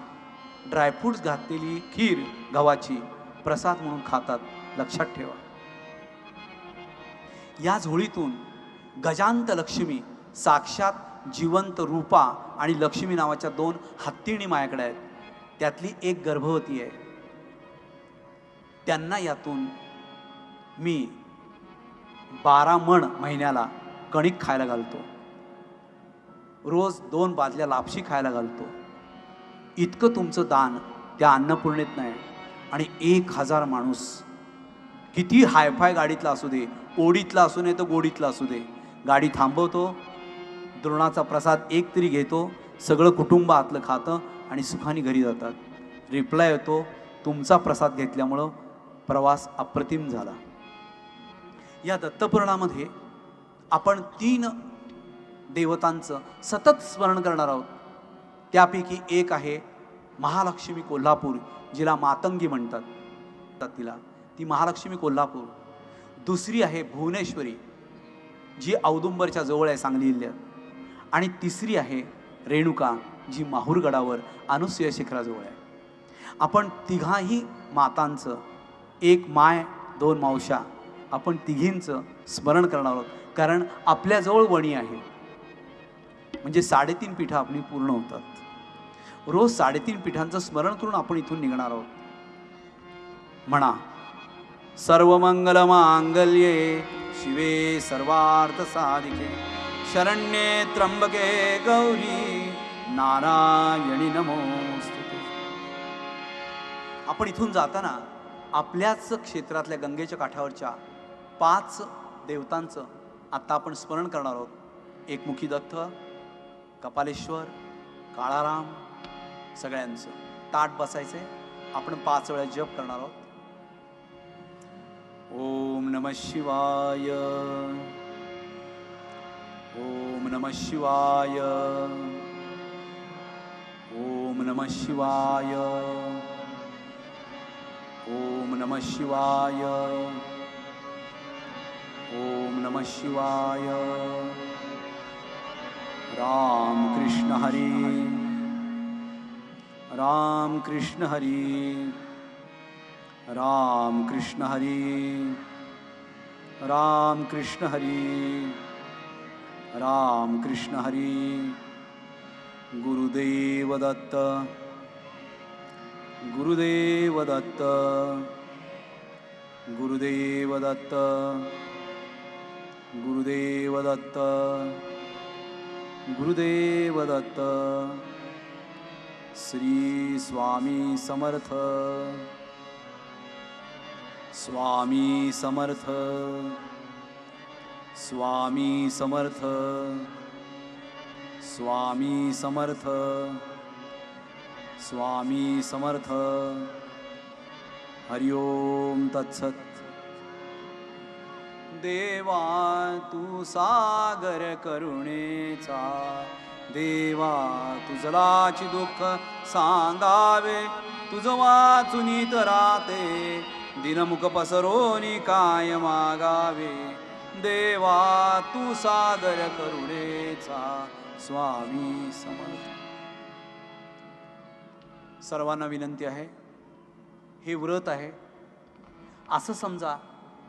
ड्रायफ्रूट्स घातलेली खीर गव्हाची प्रसाद म्हणून खातात, लक्षात ठेवा. या झोळीतून गजांत लक्ष्मी, साक्षात जिवंत रूपा आणि लक्ष्मी नावाच्या 2 हत्तीणी माझ्याकडे आहेत. त्यातली एक गर्भवती आहे. त्यांना यातून मी 12 मण महिन्याला कणिक खायला घालतो, रोज 2 बादल्या लापशी खायला घालतो. इतकं तुमचं दान त्या अन्नपूर्णेत नाही. आणि 1000 माणूस, किती हायफाय गाडीतला असू दे, ओढीतला असू नये तर गोडीतला असू दे, गाडी थांबवतो, द्रोणाचा प्रसाद एक तरी घेतो, सगळं कुटुंब आतलं खातं आणि सुखाने घरी जातात. रिप्लाय येतो, तुमचा प्रसाद घेतल्यामुळं प्रवास अप्रतिम झाला. या दत्तपुराणामध्ये आपण 3 देवतांचं सतत स्मरण करणार आहोत. त्यापैकी एक आहे महालक्ष्मी कोल्हापूर, जिला मातंगी म्हणतात तिला, ती महालक्ष्मी कोल्हापूर. दुसरी आहे भुवनेश्वरी, जी औदुंबरच्या जवळ आहे, सांगली जिल्ह्यात. आणि तिसरी आहे रेणुका, जी माहूरगडावर अनुसूया शिखराजवळ आहे. आपण तिघाही मातांचं, एक माय 2 मावशा, आपण तिघींचं स्मरण करणार आहोत. कारण आपल्याजवळ वणी आहे, म्हणजे 3.5 पीठं आपली पूर्ण होतात. रोज 3.5 पीठांचं स्मरण करून आपण इथून निघणार आहोत. म्हणा, सर्वमंगल मांगल्ये शिवे सर्वार्थ साधिके शरण्ये त्र्यंबके गौरी नारायणी नमोस्तुते. आपण इथून जाताना आपल्याच क्षेत्रातल्या गंगेच्या काठावरच्या 5 देवतांचं आता आपण स्मरण करणार आहोत. एकमुखी दत्त, कपालेश्वर, काळाराम, सगळ्यांचं ताट बसायचंय. आपण 5 वेळा जप करणार आहोत. ओम नमः शिवाय, ओम नमः शिवाय, ओम नमः शिवाय, ओम नमः शिवाय, ओम नमः शिवाय. राम कृष्ण हरी, राम कृष्ण हरी, राम कृष्ण हरी, राम कृष्ण हरी, राम कृष्ण हरी. गुरुदेव दत्त, गुरुदेव दत्त, गुरुदेव दत्त, गुरुदेव दत्त, गुरुदेव दत्त. श्री स्वामी समर्थ, स्वामी समर्थ, स्वामी समर्थ, स्वामी समर्थ, स्वामी समर्थ. हरि ओम तत्सत. देवा तू सागर करुणेचा, देवा तुझलाची दुःख सांगावे, तुझ वाचुनी राहते, दिनमुख पसरोनी काय मागावे. देवा तू सागर करुणेचा, स्वामी समर्थ. सर्वांना विनंती आहे, हे व्रत आहे असं समजा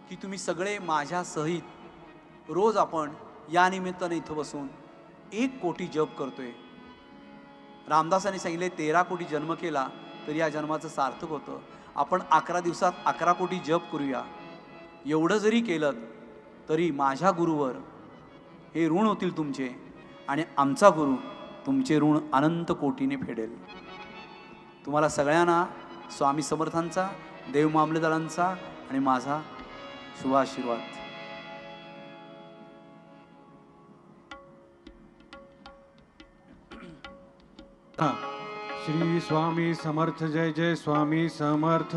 की तुम्ही सगळे माझ्या सहित रोज आपण या निमित्ताने इथं बसून 1 कोटी जप करतोय. रामदासांनी सांगितले 13 कोटी जन्म केला तरी या जन्माचं सार्थक होतं. आपण 11 दिवसात 11 कोटी जप करूया. एवढं जरी केलं तरी माझ्या गुरुवर हे ऋण होतील तुमचे, आणि आमचा गुरु तुमचे ऋण अनंत कोटीने फेडेल. तुम्हाला सगळ्यांना स्वामी समर्थांचा, देव मामलेदारांचा आणि माझा शुभाशीर्वाद. श्री स्वामी समर्थ. जय जय स्वामी समर्थ.